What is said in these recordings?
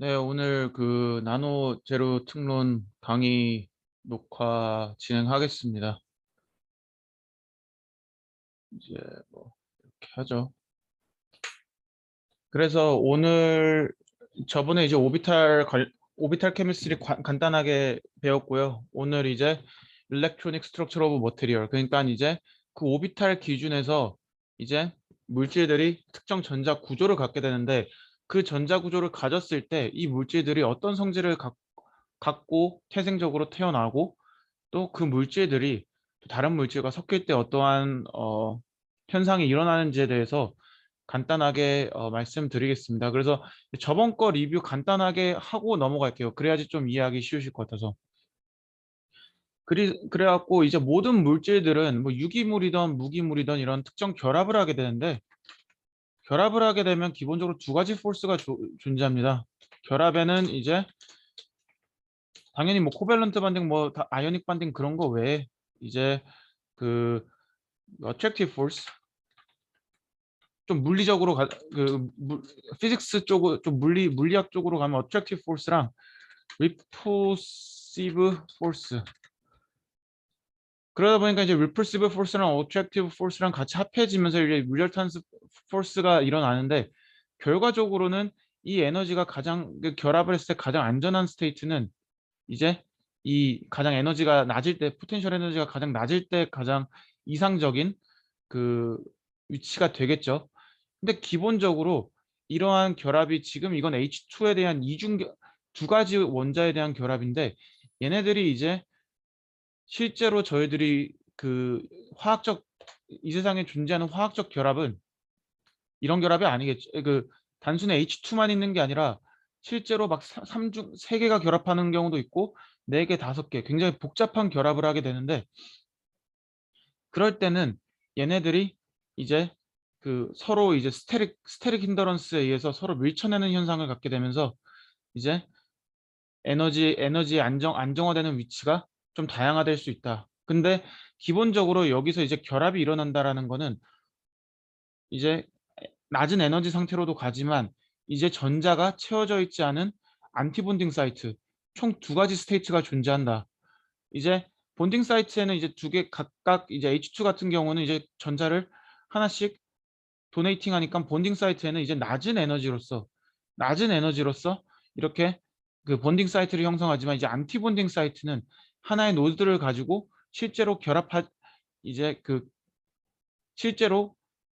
네, 오늘 그 나노 제로 특론 강의 녹화 진행하겠습니다. 이제 뭐 이렇게 하죠. 그래서 오늘 저번에 이제 오비탈 케미스트리 간단하게 배웠고요. 오늘 이제 일렉트로닉 스트럭처 오브 머테리얼, 그러니까 이제 그 오비탈 기준에서 이제 물질들이 특정 전자 구조를 갖게 되는데, 그 전자 구조를 가졌을 때 이 물질들이 어떤 성질을 갖고 태생적으로 태어나고, 또 그 물질들이 또 다른 물질과 섞일 때 어떠한 현상이 일어나는지에 대해서 간단하게 말씀드리겠습니다. 그래서 저번 거 리뷰 간단하게 하고 넘어갈게요. 그래야지 좀 이해하기 쉬우실 것 같아서. 그래갖고 이제 모든 물질들은 뭐 유기물이든 무기물이든 이런 특정 결합을 하게 되는데, 결합을 하게 되면 기본적으로 두 가지 포스가 존재합니다. 결합에는 이제 당연히 뭐 코밸런트 반딩, 뭐 아이오닉 반딩 그런 거 외에 이제 그 attractive force, 좀 물리적으로 피직스 쪽으로, 좀 물리학 쪽으로 가면 attractive force랑 repulsive force, 그러다 보니까 이제 repulsive force랑 attractive force랑 같이 합해지면서 이제 resultant force가 일어나는데, 결과적으로는 이 에너지가 가장 결합을 했을 때 가장 안전한 스테이트는 이제 이 가장 에너지가 낮을 때, 포텐셜 에너지가 가장 낮을 때 가장 이상적인 그 위치가 되겠죠. 근데 기본적으로 이러한 결합이, 지금 이건 H2에 대한 두 가지 원자에 대한 결합인데, 얘네들이 이제 실제로 저희들이 그 화학적, 이 세상에 존재하는 화학적 결합은 이런 결합이 아니겠죠. 그 단순히 H2만 있는 게 아니라 실제로 막 3개가 결합하는 경우도 있고 4개, 5개 굉장히 복잡한 결합을 하게 되는데, 그럴 때는 얘네들이 이제 그 서로 이제 스테릭 힌더런스에 의해서 서로 밀쳐내는 현상을 갖게 되면서 이제 에너지 안정화되는 위치가 좀 다양화될 수 있다. 근데 기본적으로 여기서 이제 결합이 일어난다라는 거는 이제 낮은 에너지 상태로도 가지만 이제 전자가 채워져 있지 않은 안티본딩 사이트, 총 두 가지 스테이트가 존재한다. 이제 본딩 사이트에는 이제 두 개 각각, 이제 H2 같은 경우는 이제 전자를 하나씩 도네이팅 하니까 본딩 사이트에는 이제 낮은 에너지로서 이렇게 그 본딩 사이트를 형성하지만, 이제 안티 본딩 사이트는 하나의 노드를 가지고 실제로 이제 실제로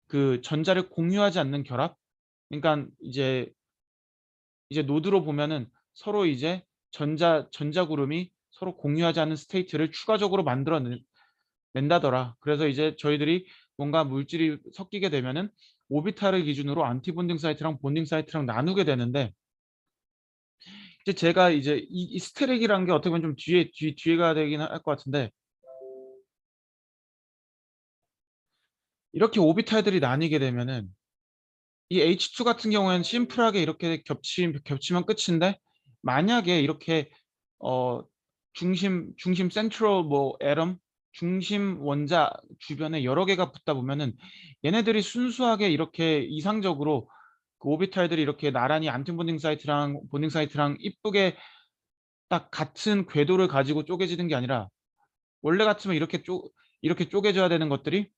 그 전자를 공유하지 않는 결합. 그러니까 이제 노드로 보면은 서로 이제 전자 구름이 서로 공유하지 않는 스테이트를 추가적으로 낸다더라. 그래서 이제 저희들이 뭔가 물질이 섞이게 되면은 오비탈을 기준으로 안티 본딩 사이트랑 본딩 사이트랑 나누게 되는데, 이제 제가 이제 이 스테릭이라는 게 어떻게 보면 좀 뒤에 가야 되긴 할 것 같은데, 이렇게 오비탈들이 나뉘게 되면은 이 H2 같은 경우에는 심플하게 이렇게 겹치면 끝인데, 만약에 이렇게 어 중심 센트럴 뭐 애럼, 중심 원자 주변에 여러 개가 붙다 보면은 얘네들이 순수하게 이렇게 이상적으로 그 오비탈들이 이렇게 나란히 안티본딩 사이트랑 본딩 사이트랑 이쁘게 딱 같은 궤도를 가지고 쪼개지는 게 아니라, 원래 같으면 이렇게 쪼개져야 되는 것들이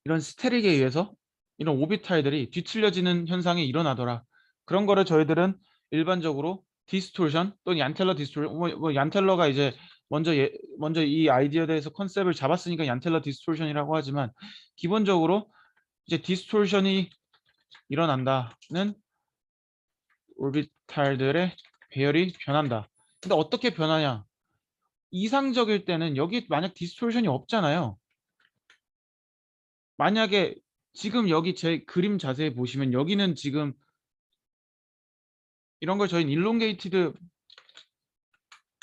이런 스테릭에 의해서 이런 오비탈들이 뒤틀려지는 현상이 일어나더라. 그런 거를 저희들은 일반적으로 디스토션 또는 얀텔러 디스토션, 뭐 얀텔러가 이제 먼저 이 아이디어에 대해서 컨셉을 잡았으니까 얀텔러 디스토션이라고 하지만, 기본적으로 이제 디스토션이 일어난다는 오비탈들의 배열이 변한다. 근데 어떻게 변하냐? 이상적일 때는 여기 만약 디스토션이 없잖아요. 만약에 지금 여기 제 그림 자세히 보시면 여기는 지금 이런 걸 저희는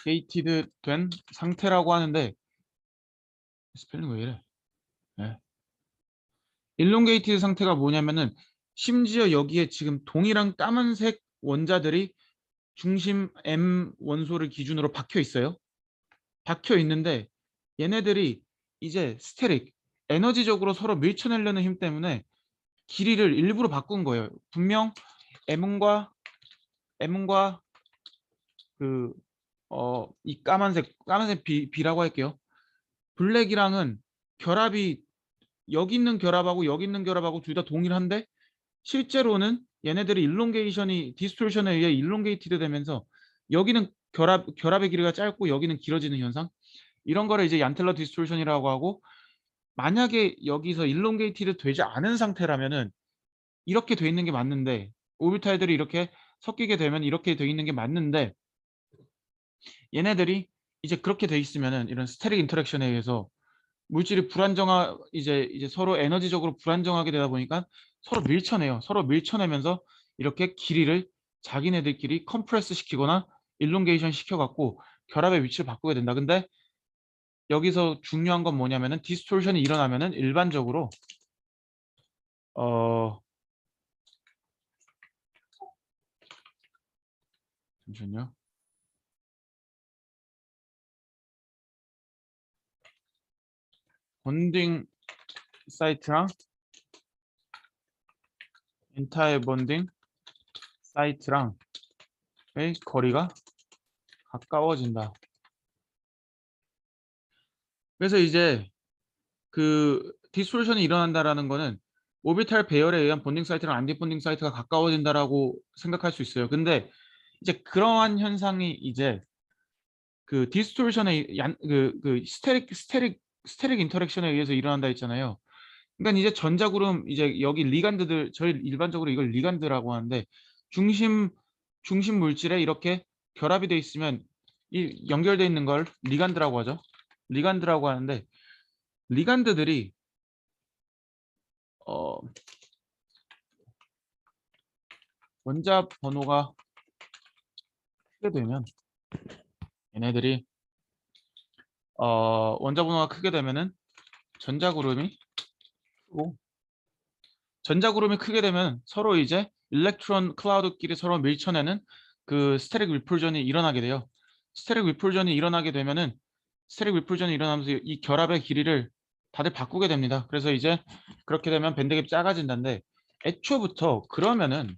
게이티드 된 상태라고 하는데, 스펠링 왜 이래? 네. 일롱게이티드 상태가 뭐냐면은, 심지어 여기에 지금 동일한 까만색 원자들이 중심 M 원소를 기준으로 박혀 있어요. 박혀 있는데 얘네들이 이제 스테릭, 에너지적으로 서로 밀쳐내려는 힘 때문에 길이를 일부러 바꾼 거예요. 분명 M과 M과 그 이 까만색 B라고 할게요. 블랙이랑은 결합이 여기 있는 결합하고 여기 있는 결합하고 둘 다 동일한데 실제로는 얘네들이 일롱게이션이 디스토션에 의해 일롱게이티드 되면서 여기는 결합의 길이가 짧고 여기는 길어지는 현상, 이런 거를 이제 얀텔러 디스토션이라고 하고, 만약에 여기서 일롱게이티드 되지 않은 상태라면은 이렇게 돼 있는 게 맞는데, 오비탈들이 이렇게 섞이게 되면 이렇게 돼 있는 게 맞는데, 얘네들이 이제 그렇게 돼 있으면은 이런 스테릭 인터랙션에 의해서 물질이 이제 서로 에너지적으로 불안정하게 되다 보니까 서로 밀쳐내요. 서로 밀쳐내면서 이렇게 길이를 자기네들끼리 컴프레스 시키거나 일롱게이션 시켜갖고 결합의 위치를 바꾸게 된다. 근데 여기서 중요한 건 뭐냐면은 디스토션이 일어나면은 일반적으로 어 잠시만요. 본딩 사이트랑 엔타일 본딩 사이트랑의 거리가 가까워진다. 그래서 이제 그 디스토션이 일어난다라는 거는 오비탈 배열에 의한 본딩 사이트랑 안디 본딩 사이트가 가까워진다라고 생각할 수 있어요. 근데 이제 그러한 현상이 이제 그 디스토션의 스테릭 인터랙션에 의해서 일어난다 했잖아요. 그러니까 이제 전자구름, 이제 여기 리간드들, 저희 일반적으로 이걸 리간드라고 하는데, 중심 중심 물질에 이렇게 결합이 돼 있으면 이 연결돼 있는 걸 리간드라고 하죠. 리간드라고 하는데, 리간드들이 어 원자 번호가 크게 되면 얘네들이 원자 번호가 크게 되면은 전자구름이 크고, 전자구름이 크게 되면 서로 이제 일렉트론 클라우드끼리 서로 밀쳐내는 그 스테릭 리플전이 일어나게 돼요. 스테릭 리플전이 일어나게 되면은 스테릭 리플전이 일어나면서 이 결합의 길이를 다들 바꾸게 됩니다. 그래서 이제 그렇게 되면 밴드갭이 작아진다는데, 애초부터 그러면은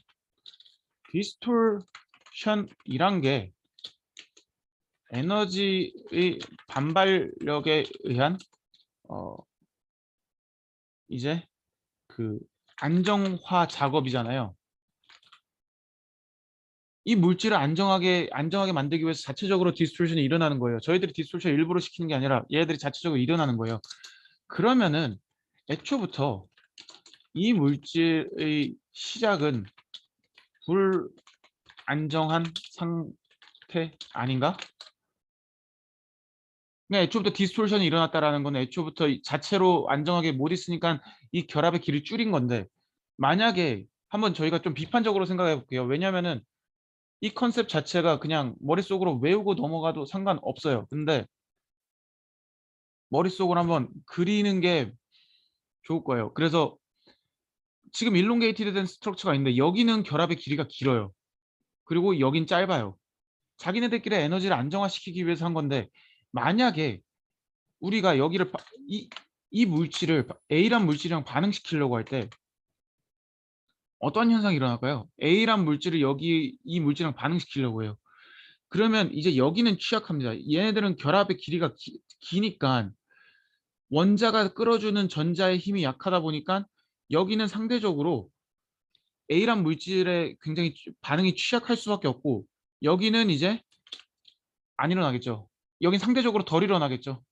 디스토션이란 게 에너지의 반발력에 의한 어 이제 그 안정화 작업이잖아요. 이 물질을 안정하게 만들기 위해서 자체적으로 디스토션이 일어나는 거예요. 저희들이 디스토션 일부러 시키는 게 아니라 얘네들이 자체적으로 일어나는 거예요. 그러면은 애초부터 이 물질의 시작은 불안정한 상태 아닌가? 그냥 애초부터 디스토션이 일어났다라는 건 애초부터 자체로 안정하게 못 있으니까 이 결합의 길을 줄인 건데, 만약에 한번 저희가 좀 비판적으로 생각해 볼게요. 왜냐면은 이 컨셉 자체가 그냥 머릿속으로 외우고 넘어가도 상관없어요. 근데 머릿속으로 한번 그리는 게 좋을 거예요. 그래서 지금 일롱게이티드 된 스트럭처가 있는데 여기는 결합의 길이가 길어요. 그리고 여긴 짧아요. 자기네들끼리 에너지를 안정화시키기 위해서 한 건데, 만약에 우리가 여기를 이 물질을 A란 물질이랑 반응시키려고 할 때 어떤 현상이 일어날까요? A란 물질을 여기 이 물질이랑 반응시키려고 해요. 그러면 이제 여기는 취약합니다. 얘네들은 결합의 길이가 기니까 원자가 끌어주는 전자의 힘이 약하다 보니까 여기는 상대적으로 A란 물질에 굉장히 반응이 취약할 수밖에 없고, 여기는 이제 안 일어나겠죠. 여긴 상대적으로 덜 일어나겠죠.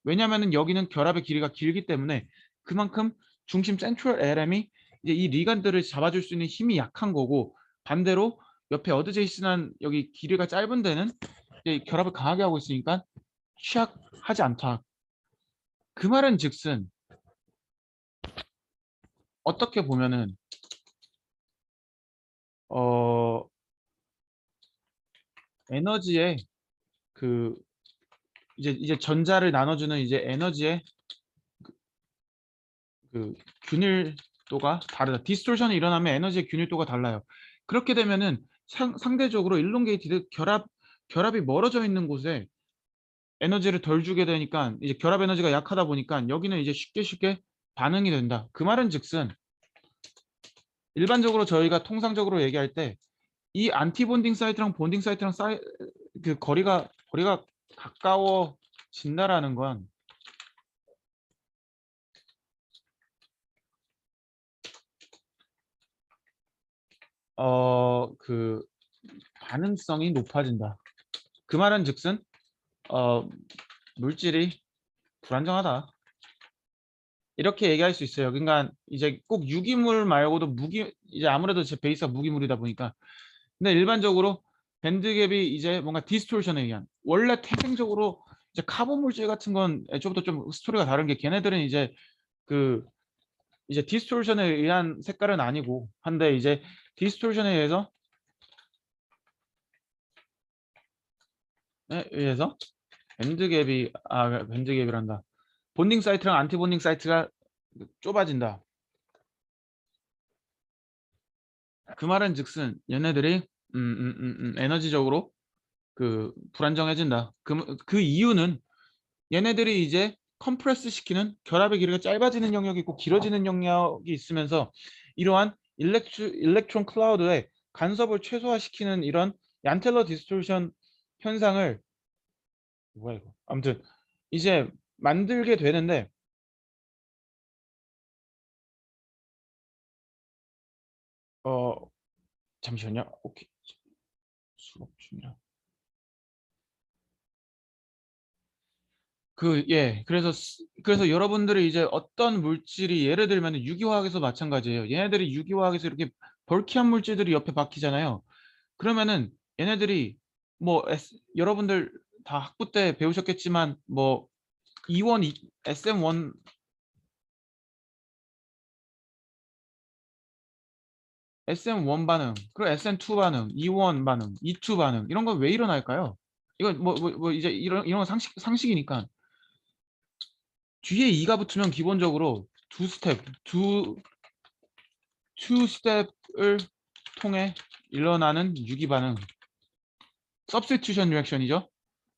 왜냐하면은 여기는 결합의 길이가 길기 때문에 그만큼 중심 센트럴 LM이 이제 이 리간드를 잡아줄 수 있는 힘이 약한 거고, 반대로 옆에 어드제이슨한 여기 길이가 짧은 데는 이제 결합을 강하게 하고 있으니까 취약하지 않다. 그 말은 즉슨 어떻게 보면은 어 에너지의 그 이제 전자를 나눠주는 이제 에너지의 그 균일도가 다르다. 디스토션이 일어나면 에너지의 균일도가 달라요. 그렇게 되면은 상대적으로 일롱게이티드 결합이 멀어져 있는 곳에 에너지를 덜 주게 되니까 이제 결합 에너지가 약하다 보니까 여기는 이제 쉽게 반응이 된다. 그 말은 즉슨 일반적으로 저희가 통상적으로 얘기할 때 이 안티본딩 사이트랑 본딩 사이트랑 그 거리가 가까워진다라는 건 그 반응성이 높아진다. 그 말은 즉슨 물질이 불안정하다. 이렇게 얘기할 수 있어요. 그러니까 이제 꼭 유기물 말고도 이제 아무래도 제 베이스가 무기물이다 보니까. 근데 일반적으로 밴드갭이 이제 뭔가 디스토션에 의한, 원래 태생적으로 이제 카본 물질 같은 건 애초부터 좀 스토리가 다른 게, 걔네들은 그 이제 디스토션에 의한 색깔은 아니고 한데, 이제 디스토션에 의해서 밴드갭이란다. 본딩 사이트랑 안티 본딩 사이트가 좁아진다. 그 말은 즉슨 얘네들이 에너지적으로 그 불안정해진다. 그 이유는 얘네들이 이제 컴프레스 시키는, 결합의 길이가 짧아지는 영역이 있고 길어지는 영역이 있으면서 이러한 일렉트론 클라우드의 간섭을 최소화시키는 이런 얀텔러 디스토션 현상을, 뭐야 이거, 아무튼 이제 만들게 되는데, 어 잠시만요. 오케이. 수업 중이라. 그래서 여러분들이 이제 어떤 물질이, 예를 들면 유기화학에서 마찬가지예요. 얘네들이 유기화학에서 이렇게 벌키한 물질들이 옆에 박히잖아요. 그러면은 얘네들이 뭐 여러분들 다 학부 때 배우셨겠지만 뭐 E1, SM1, SM1 반응, 그리고 SM2 반응, E1 반응, E2 반응, 이런 건 왜 일어날까요? 이건 뭐 이제 이런 건 상식이니까. 뒤에 2가 붙으면 기본적으로 투 스텝을 통해 일어나는 유기 반응, substitution reaction이죠.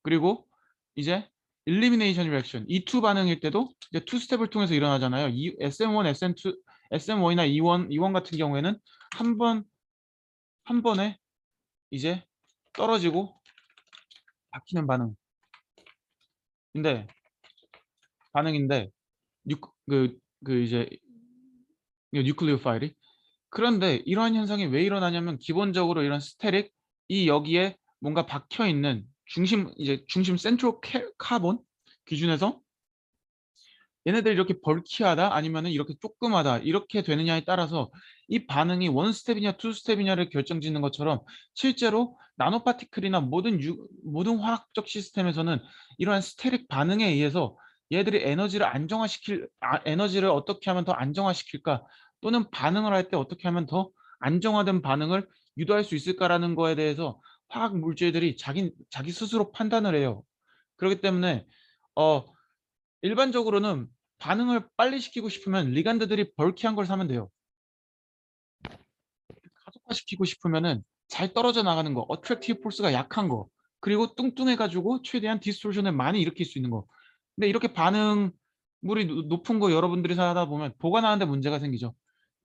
그리고 이제 elimination reaction, E2 반응일 때도 이제 투 스텝을 통해서 일어나잖아요. SM1, SM2, SM1이나 E1 같은 경우에는 한 번, 한 번에 이제 떨어지고 박히는 반응인데, 반응인데, 뉴, 이제 뉴클리오 파일이. 그런데 이러한 현상이 왜 일어나냐면, 기본적으로 이런 스테릭, 이 여기에 뭔가 박혀 있는 중심 센트로 카본 기준에서 얘네들이 이렇게 벌키하다 아니면은 이렇게 조그마다 이렇게 되느냐에 따라서 이 반응이 원 스텝이냐 투 스텝이냐를 결정짓는 것처럼, 실제로 나노 파티클이나 모든 화학적 시스템에서는 이러한 스테릭 반응에 의해서 얘들이 에너지를 어떻게 하면 더 안정화시킬까, 또는 반응을 할 때 어떻게 하면 더 안정화된 반응을 유도할 수 있을까라는 거에 대해서 화학 물질들이 자기 스스로 판단을 해요. 그렇기 때문에 어 일반적으로는 반응을 빨리 시키고 싶으면 리간드들이 벌키한 걸 사면 돼요. 가속화시키고 싶으면은 잘 떨어져 나가는 거, 어트랙티브 포스가 약한 거, 그리고 뚱뚱해가지고 최대한 디스토션을 많이 일으킬 수 있는 거. 근데 이렇게 반응물이 높은 거 여러분들이 사다 보면 보관하는데 문제가 생기죠.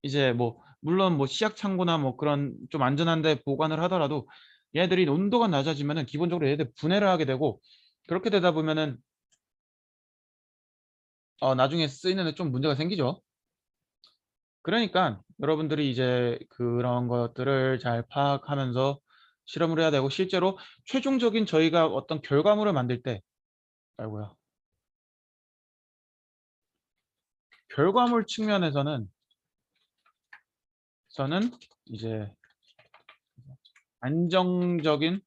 이제 뭐 물론 뭐 시약 창고나 뭐 그런 좀 안전한데 보관을 하더라도 얘들이 온도가 낮아지면은 기본적으로 얘들 분해를 하게 되고, 그렇게 되다 보면은 나중에 쓰이는 데 좀 문제가 생기죠. 그러니까 여러분들이 이제 그런 것들을 잘 파악하면서 실험을 해야 되고, 실제로 최종적인 저희가 어떤 결과물을 만들 때, 아이고야, 결과물 측면에서는 저는 이제 안정적인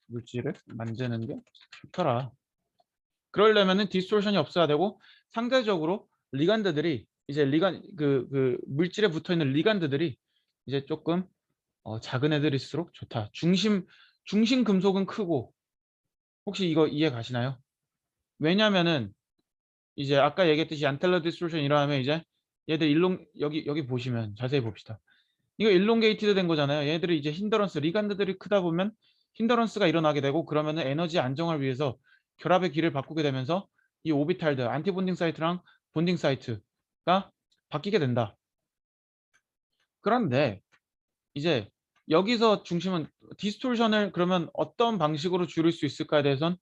물질을 만드는 게 좋더라. 그러려면은 디스토션이 없어야 되고, 상대적으로 리간드들이 이제 물질에 붙어 있는 리간드들이 이제 조금 작은 애들일수록 좋다. 중심 금속은 크고, 혹시 이거 이해 가시나요? 왜냐면은 이제 아까 얘기했듯이 안텔러 디스토션 일어나면 이제 얘들 여기 보시면 자세히 봅시다. 이거 일롱게이티드 된 거잖아요. 얘들이 이제 리간드들이 크다 보면 힌더런스가 일어나게 되고, 그러면은 에너지 안정을 위해서 결합의 길을 바꾸게 되면서 이 오비탈들, 안티본딩 사이트랑 본딩 사이트가 바뀌게 된다. 그런데 이제 여기서 중심은 디스토션을 그러면 어떤 방식으로 줄일 수 있을까에 대해선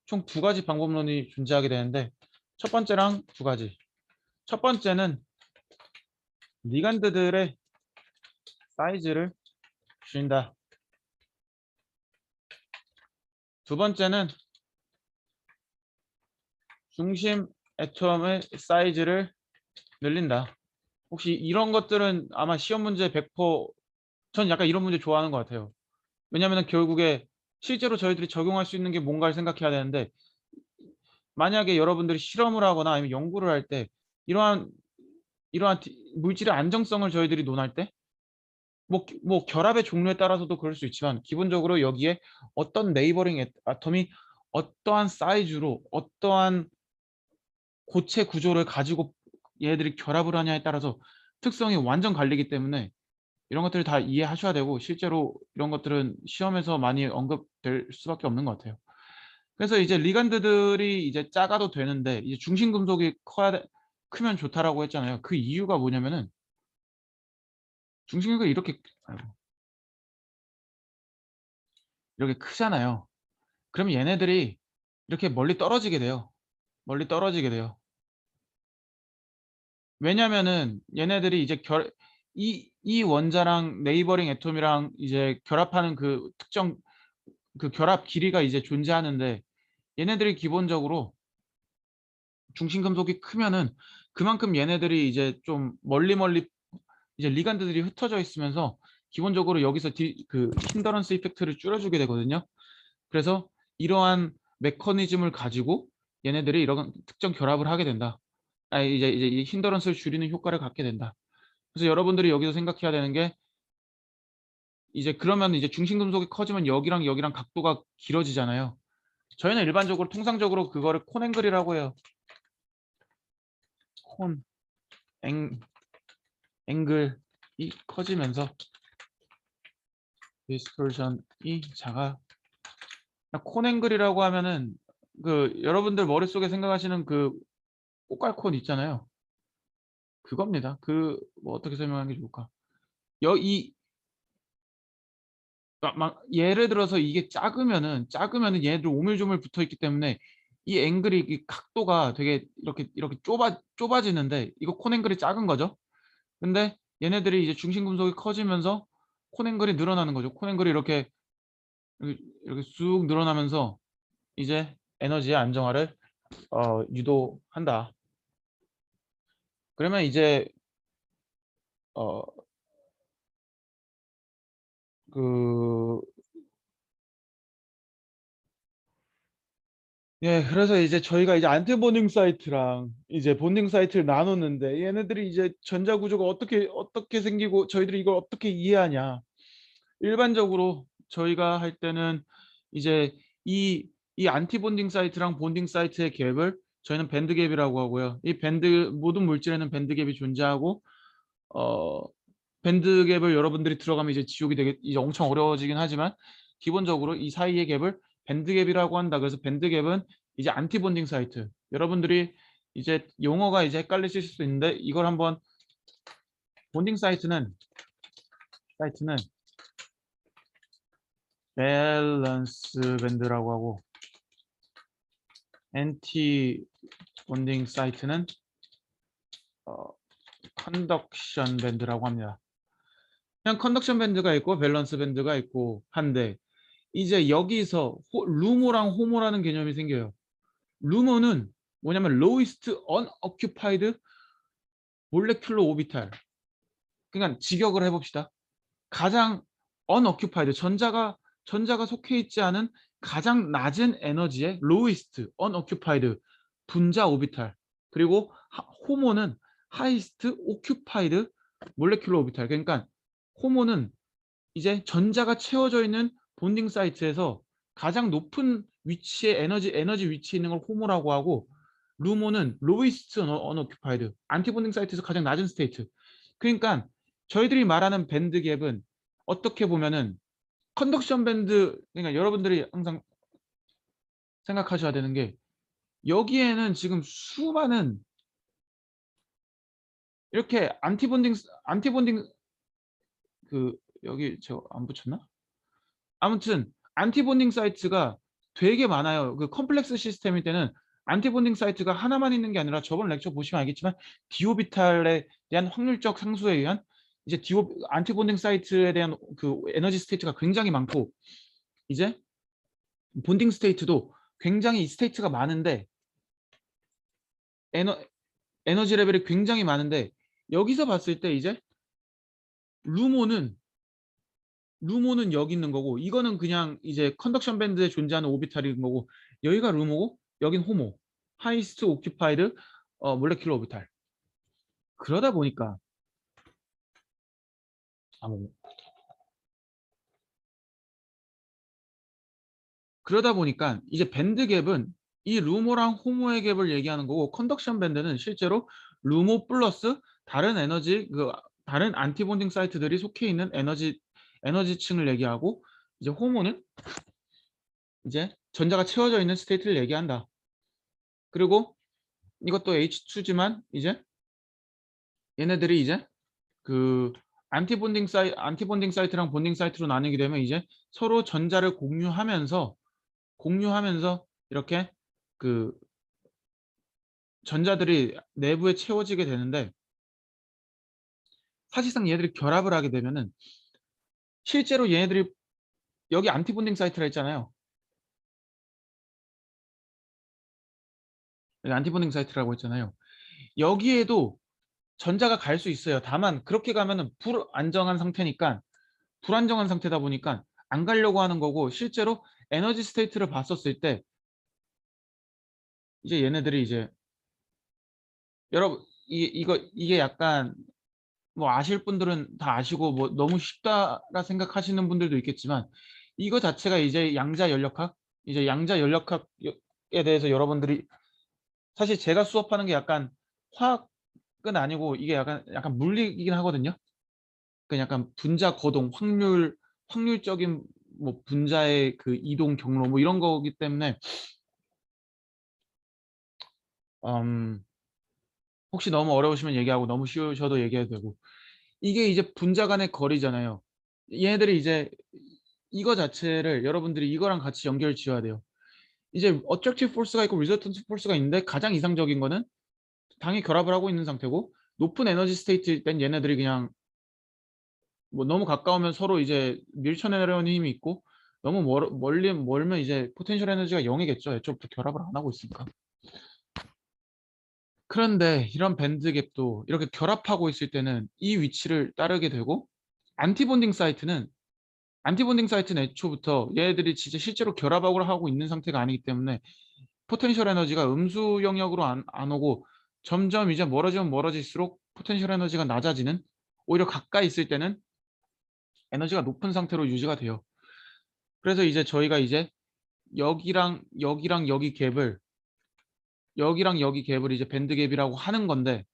총 두 가지 방법론이 존재하게 되는데 첫 번째랑 두 가지. 첫 번째는 리간드들의 사이즈를 줄인다. 두 번째는 중심 애톰의 사이즈를 늘린다. 혹시 이런 것들은 아마 시험 문제 100%, 전 약간 이런 문제 좋아하는 것 같아요. 왜냐하면 결국에 실제로 저희들이 적용할 수 있는 게 뭔가를 생각해야 되는데 만약에 여러분들이 실험을 하거나 아니면 연구를 할 때 이러한 물질의 안정성을 저희들이 논할 때 뭐 결합의 종류에 따라서도 그럴 수 있지만 기본적으로 여기에 어떤 네이버링 아톰이 어떠한 사이즈로 어떠한 고체 구조를 가지고 얘들이 결합을 하냐에 따라서 특성이 완전 갈리기 때문에 이런 것들을 다 이해하셔야 되고 실제로 이런 것들은 시험에서 많이 언급될 수밖에 없는 것 같아요. 그래서 이제 리간드들이 이제 작아도 되는데 이제 중심 금속이 크면 좋다라고 했잖아요. 그 이유가 뭐냐면은 중심 금속이 이렇게 크잖아요. 그럼 얘네들이 이렇게 멀리 떨어지게 돼요. 멀리 떨어지게 돼요. 왜냐면은 얘네들이 이제 이 원자랑 네이버링 애톰이랑 이제 결합하는 그 특정 그 결합 길이가 이제 존재하는데 얘네들이 기본적으로 중심 금속이 크면은 그만큼 얘네들이 이제 좀 멀리 이제 리간드들이 흩어져 있으면서 기본적으로 여기서 그 힌더런스 이펙트를 줄여주게 되거든요. 그래서 이러한 메커니즘을 가지고 얘네들이 이런 특정 결합을 하게 된다. 이제 이 힌더런스를 줄이는 효과를 갖게 된다. 그래서 여러분들이 여기서 생각해야 되는 게 이제 그러면 이제 중심 금속이 커지면 여기랑 여기랑 각도가 길어지잖아요. 저희는 일반적으로 통상적으로 그거를 콘 앵글이라고 해요. 콘 앵글이 커지면서 디스토션이 콘 앵글이라고 하면은 그 여러분들 머릿속에 생각하시는 그 꽃갈콘 있잖아요. 그겁니다. 그 뭐 어떻게 설명하는 게 좋을까? 이 막 예를 들어서 이게 작으면은 얘네들 오밀조밀 붙어 있기 때문에 이 앵글이 이 각도가 되게 이렇게 좁아지는데 이거 콘 앵글이 작은 거죠. 근데 얘네들이 이제 중심 금속이 커지면서 콘 앵글이 늘어나는 거죠. 콘 앵글이 이렇게 쑥 늘어나면서 이제 에너지의 안정화를 유도한다. 그러면 이제 어 그 예, 그래서 이제 저희가 이제 안티 본딩 사이트랑 이제 본딩 사이트를 나눴는데 얘네들이 이제 전자 구조가 어떻게 생기고 저희들이 이걸 어떻게 이해하냐. 일반적으로 저희가 할 때는 이제 이 안티 본딩 사이트랑 본딩 사이트의 갭을 저희는 밴드 갭이라고 하고요. 이 모든 물질에는 밴드 갭이 존재하고 어 밴드 갭을 여러분들이 들어가면 이제 지옥이 되게 이제 엄청 어려워지긴 하지만 기본적으로 이 사이의 갭을 밴드 갭이라고 한다. 그래서 밴드 갭은 이제 안티 본딩 사이트. 여러분들이 이제 용어가 이제 헷갈리실 수 있는데 이걸 한번 본딩 사이트는 밸런스 밴드라고 하고 엔티 본딩 사이트는 어, 컨덕션 밴드라고 합니다. 그냥 컨덕션 밴드가 있고 밸런스 밴드가 있고 한데 이제 여기서 루모랑 호모라는 개념이 생겨요. 루머는 뭐냐면 lowest unoccupied molecular orbital. 그러니까 직역을 해봅시다. 가장 unoccupied 전자가 속해 있지 않은 가장 낮은 에너지의 lowest unoccupied 분자 오비탈. 그리고 호모는 highest occupied molecular orbital. 그러니까 호모는 이제 전자가 채워져 있는 본딩 사이트에서 가장 높은 위치에 에너지 위치에 있는 걸 호모라고 하고 루모는 lowest unoccupied 안티본딩 사이트에서 가장 낮은 스테이트. 그러니까 저희들이 말하는 밴드 갭은 어떻게 보면은 컨덕션 밴드. 그러니까 여러분들이 항상 생각하셔야 되는 게 여기에는 지금 수많은 이렇게 안티본딩 그 여기 저 안 붙였나? 아무튼 안티본딩 사이트가 되게 많아요. 그 컴플렉스 시스템일 때는 안티본딩 사이트가 하나만 있는 게 아니라 저번 렉처 보시면 알겠지만 디오비탈에 대한 확률적 상수에 의한 이제 디오 안티본딩 사이트에 대한 그 에너지 스테이트가 굉장히 많고 이제 본딩 스테이트도 굉장히 이 스테이트가 많은데 에너 에너지 레벨이 굉장히 많은데 여기서 봤을 때 이제 루모는 여기 있는 거고 이거는 그냥 이제 컨덕션 밴드에 존재하는 오비탈인 거고 여기가 루모고 여긴 호모 하이스트 오큐파이드 몰레큘러 오비탈 그러다 보니까 뭐 그러다 보니까 이제 밴드 갭은 이 루모랑 호모의 갭을 얘기하는 거고 컨덕션 밴드는 실제로 루모 플러스 다른 에너지 다른 안티본딩 사이트들이 속해 있는 에너지층을 얘기하고 이제 호모는 이제 전자가 채워져 있는 스테이트를 얘기한다. 그리고 이것도 H2지만 이제 얘네들이 이제 그 안티본딩 사이트랑 본딩 사이트로 나뉘게 되면 이제 서로 전자를 공유하면서 이렇게 그 전자들이 내부에 채워지게 되는데 사실상 얘들이 결합을 하게 되면은 실제로 얘네들이 여기 안티본딩 사이트라 했잖아요. 여기 안티본딩 사이트라고 했잖아요. 여기에도 전자가 갈 수 있어요. 다만 그렇게 가면은 불안정한 상태다 보니까 안 가려고 하는 거고 실제로 에너지 스테이트를 봤었을 때 이제 얘네들이 이제 여러분 이게 약간 뭐 아실 분들은 다 아시고 뭐 너무 쉽다라 생각하시는 분들도 있겠지만 이거 자체가 이제 양자 연력학에 대해서 여러분들이 사실 제가 수업하는 게 약간 화학은 아니고 이게 약간 물리이긴 하거든요. 그 약간 분자 거동, 확률적인 뭐 분자의 그 이동 경로 뭐 이런 거기 때문에 음, 혹시 너무 어려우시면 얘기하고 너무 쉬우셔도 얘기해도 되고 이게 이제 분자 간의 거리잖아요. 얘네들이 이제 이거 자체를 여러분들이 이거랑 같이 연결 지어야 돼요. 이제 어트랙티브 포스가 있고 리저턴트 포스가 있는데 가장 이상적인 거는 당이 결합을 하고 있는 상태고 높은 에너지 스테이트일 땐 얘네들이 그냥 뭐 너무 가까우면 서로 이제 밀쳐내려는 힘이 있고 너무 멀면 이제 포텐셜 에너지가 0이겠죠. 애초부터 결합을 안 하고 있으니까. 그런데 이런 밴드 갭도 이렇게 결합하고 있을 때는 이 위치를 따르게 되고 안티본딩 사이트는 애초부터 얘네들이 진짜 실제로 결합하고 하고 있는 상태가 아니기 때문에 포텐셜 에너지가 음수 영역으로 안 오고 점점 이제 멀어지면 멀어질수록 포텐셜 에너지가 낮아지는 오히려 가까이 있을 때는 에너지가 높은 상태로 유지가 돼요. 그래서 이제 저희가 이제 여기랑 여기 갭을 이제 밴드 갭이라고 하는 건데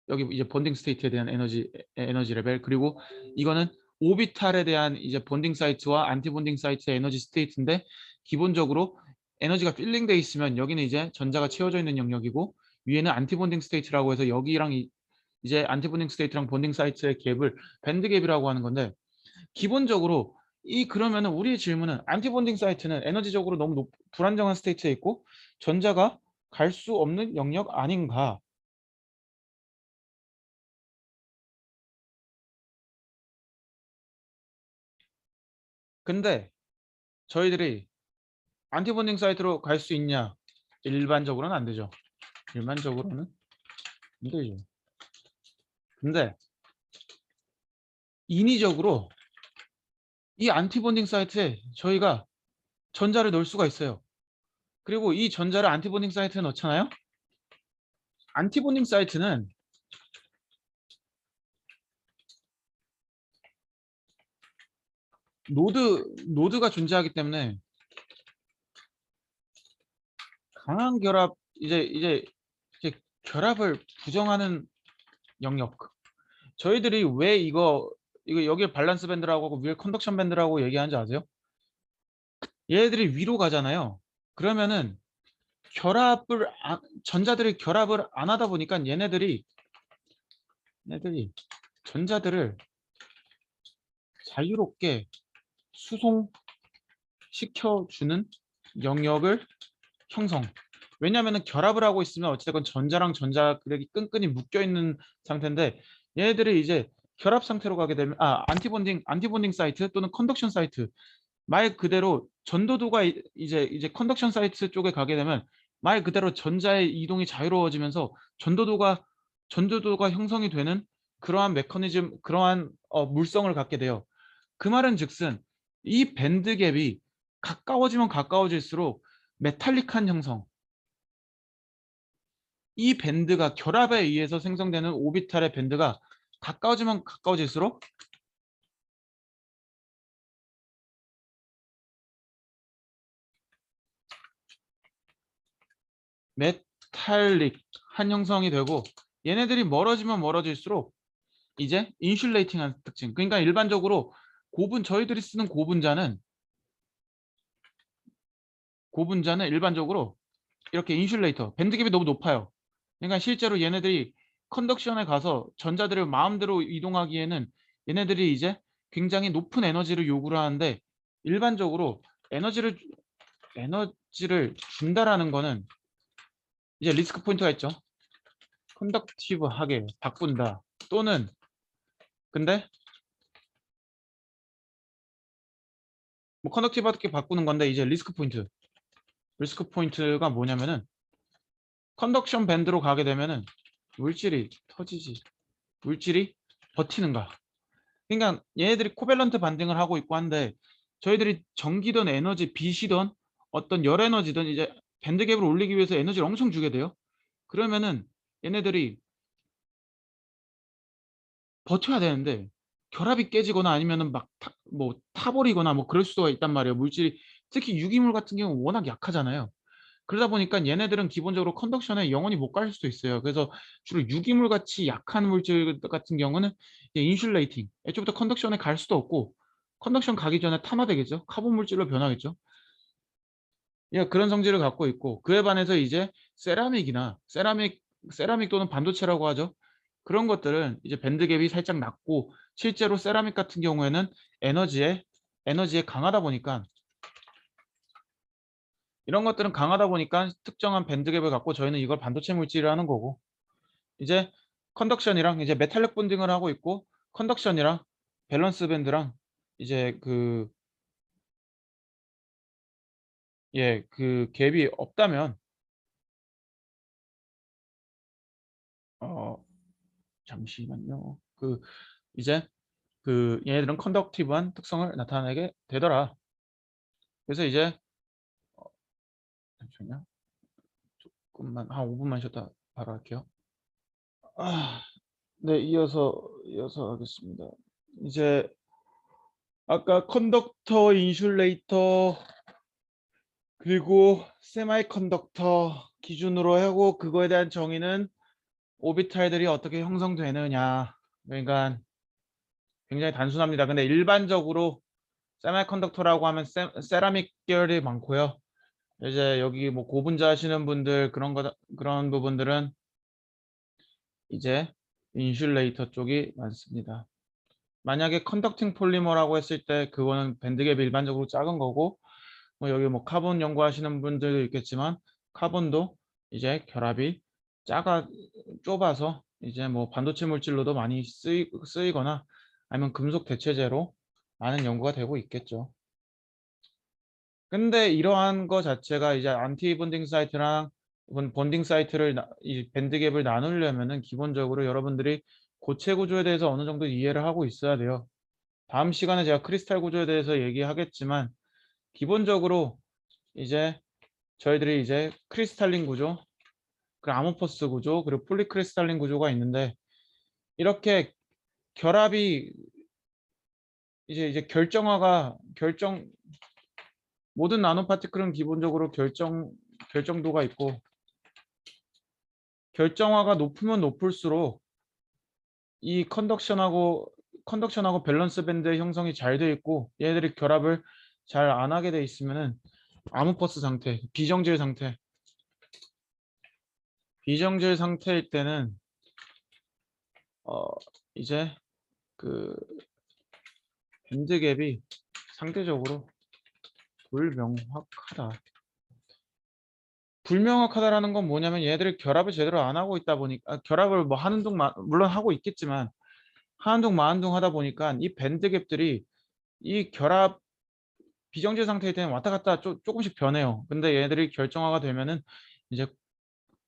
여기 이제 본딩 스테이트에 대한 에너지 레벨 그리고 이거는 오비탈에 대한 이제 본딩 사이트와 안티 본딩 사이트의 에너지 스테이트인데 기본적으로 에너지가 필링돼 있으면 여기는 이제 전자가 채워져 있는 영역이고 위에는 안티 본딩 스테이트라고 해서 여기랑 이제 안티 본딩 스테이트랑 본딩 사이트의 갭을 밴드 갭이라고 하는 건데 기본적으로 그러면은 우리의 질문은 안티 본딩 사이트는 에너지적으로 너무 불안정한 스테이트에 있고 전자가 갈 수 없는 영역 아닌가? 근데 저희들이 안티본딩 사이트로 갈 수 있냐? 일반적으로는 안 되죠. 일반적으로는 안 되죠. 근데 인위적으로 이 안티본딩 사이트에 저희가 전자를 넣을 수가 있어요. 그리고 이 전자를 안티본딩 사이트에 넣잖아요. 안티본딩 사이트는 노드가 존재하기 때문에 강한 결합 이제 결합을 부정하는 영역. 저희들이 왜 이거 여기를 밸런스 밴드라고 하고 위에 컨덕션 밴드라고 얘기하는지 아세요? 얘네들이 위로 가잖아요. 그러면은 전자들이 결합을 안 하다 보니까 얘네들이 전자들을 자유롭게 수송시켜주는 영역을 형성. 왜냐하면 결합을 하고 있으면 어찌됐건 전자랑 전자력이 끈끈이 묶여 있는 상태인데 얘네들이 이제 결합 상태로 가게 되면 안티본딩 사이트 또는 컨덕션 사이트 말 그대로 전도도가 이제 컨덕션 사이트 쪽에 가게 되면 말 그대로 전자의 이동이 자유로워지면서 전도도가 형성이 되는 그러한 메커니즘, 그러한 물성을 갖게 돼요. 그 말은 즉슨 이 밴드 갭이 가까워지면 가까워질수록 메탈릭한 형성, 이 밴드가 결합에 의해서 생성되는 오비탈의 밴드가 가까워지면 가까워질수록 메탈릭한 형성이 되고 얘네들이 멀어지면 멀어질수록 이제 인슐레이팅한 특징. 그러니까 일반적으로 저희들이 쓰는 고분자는 일반적으로 이렇게 인슐레이터, 밴드갭이 너무 높아요. 그러니까 실제로 얘네들이 컨덕션에 가서 전자들을 마음대로 이동하기에는 얘네들이 이제 굉장히 높은 에너지를 요구를 하는데 일반적으로 에너지를 준다라는 거는 이제 리스크 포인트가 있죠. 컨덕티브하게 바꾼다 또는 근데 뭐 컨덕티브하게 바꾸는 건데 이제 리스크 포인트가 뭐냐면은 컨덕션 밴드로 가게 되면은 물질이 터지지 물질이 버티는가. 그러니까 얘네들이 코밸런트 반등을 하고 있고 한데 저희들이 전기든 에너지 빛이든 어떤 열 에너지든 이제 밴드갭을 올리기 위해서 에너지를 엄청 주게 돼요. 그러면은 얘네들이 버텨야 되는데 결합이 깨지거나 아니면은 막 타버리거나 뭐 그럴 수가 있단 말이에요. 물질이 특히 유기물 같은 경우는 워낙 약하잖아요. 그러다 보니까 얘네들은 기본적으로 컨덕션에 영원히 못 갈 수도 있어요. 그래서 주로 유기물 같이 약한 물질 같은 경우는 인슐레이팅, 애초부터 컨덕션에 갈 수도 없고 컨덕션 가기 전에 탄화되겠죠. 카본 물질로 변하겠죠. 예, 그런 성질을 갖고 있고 그에 반해서 이제 세라믹 또는 반도체라고 하죠. 그런 것들은 이제 밴드갭이 살짝 낮고 실제로 세라믹 같은 경우에는 에너지에 강하다 보니까 이런 것들은 강하다 보니까 특정한 밴드갭을 갖고 저희는 이걸 반도체 물질을 하는 거고 이제 컨덕션이랑 이제 메탈릭 본딩을 하고 있고 컨덕션이랑 밸런스 밴드랑 이제 그 갭이 없다면 어 잠시만요. 이제 얘네들은 컨덕티브한 특성을 나타내게 되더라. 그래서 이제 잠시만요. 조금만 한 5분만 쉬었다 바로 할게요. 네, 이어서 하겠습니다. 이제 아까 컨덕터, 인슐레이터 그리고 세마이 컨덕터 기준으로 하고 그거에 대한 정의는 오비탈들이 어떻게 형성되느냐. 그러니까 굉장히 단순합니다. 근데 일반적으로 세마이 컨덕터라고 하면 세라믹 계열이 많고요. 이제 여기 뭐 고분자 하시는 분들 그런 부분들은 이제 인슐레이터 쪽이 많습니다. 만약에 컨덕팅 폴리머라고 했을 때 그거는 밴드갭이 일반적으로 작은 거고 뭐 여기 뭐 카본 연구하시는 분들도 있겠지만 카본도 이제 결합이 좁아서 이제 뭐 반도체 물질로도 많이 쓰이거나 아니면 금속 대체제로 많은 연구가 되고 있겠죠. 근데 이러한 거 자체가 이제 안티 본딩 사이트랑 본딩 사이트를 이 밴드갭을 나누려면은 기본적으로 여러분들이 고체 구조에 대해서 어느 정도 이해를 하고 있어야 돼요. 다음 시간에 제가 크리스탈 구조에 대해서 얘기하겠지만 기본적으로 이제 저희들이 이제 크리스탈린 구조, 그리고 아모포스 구조, 그리고 폴리크리스탈린 구조가 있는데 이렇게 결합이 이제 모든 나노 파티클은 기본적으로 결정도가 있고 결정화가 높으면 높을수록 이 컨덕션하고 밸런스 밴드의 형성이 잘 돼 있고 얘들이 결합을 잘 안 하게 돼 있으면은 아모포스 상태, 비정질 상태일 때는 어 이제 그 밴드갭이 상대적으로 불명확하다. 불명확하다라는 건 뭐냐면 얘들이 결합을 제대로 안 하고 있다 보니까 결합을 뭐 하는 둥 물론 하고 있겠지만 하는 둥 마는 둥 하다 보니까 이 밴드갭들이 이 결합 비정제 상태일 때는 왔다 갔다 조금씩 변해요. 근데 얘들이 결정화가 되면은 이제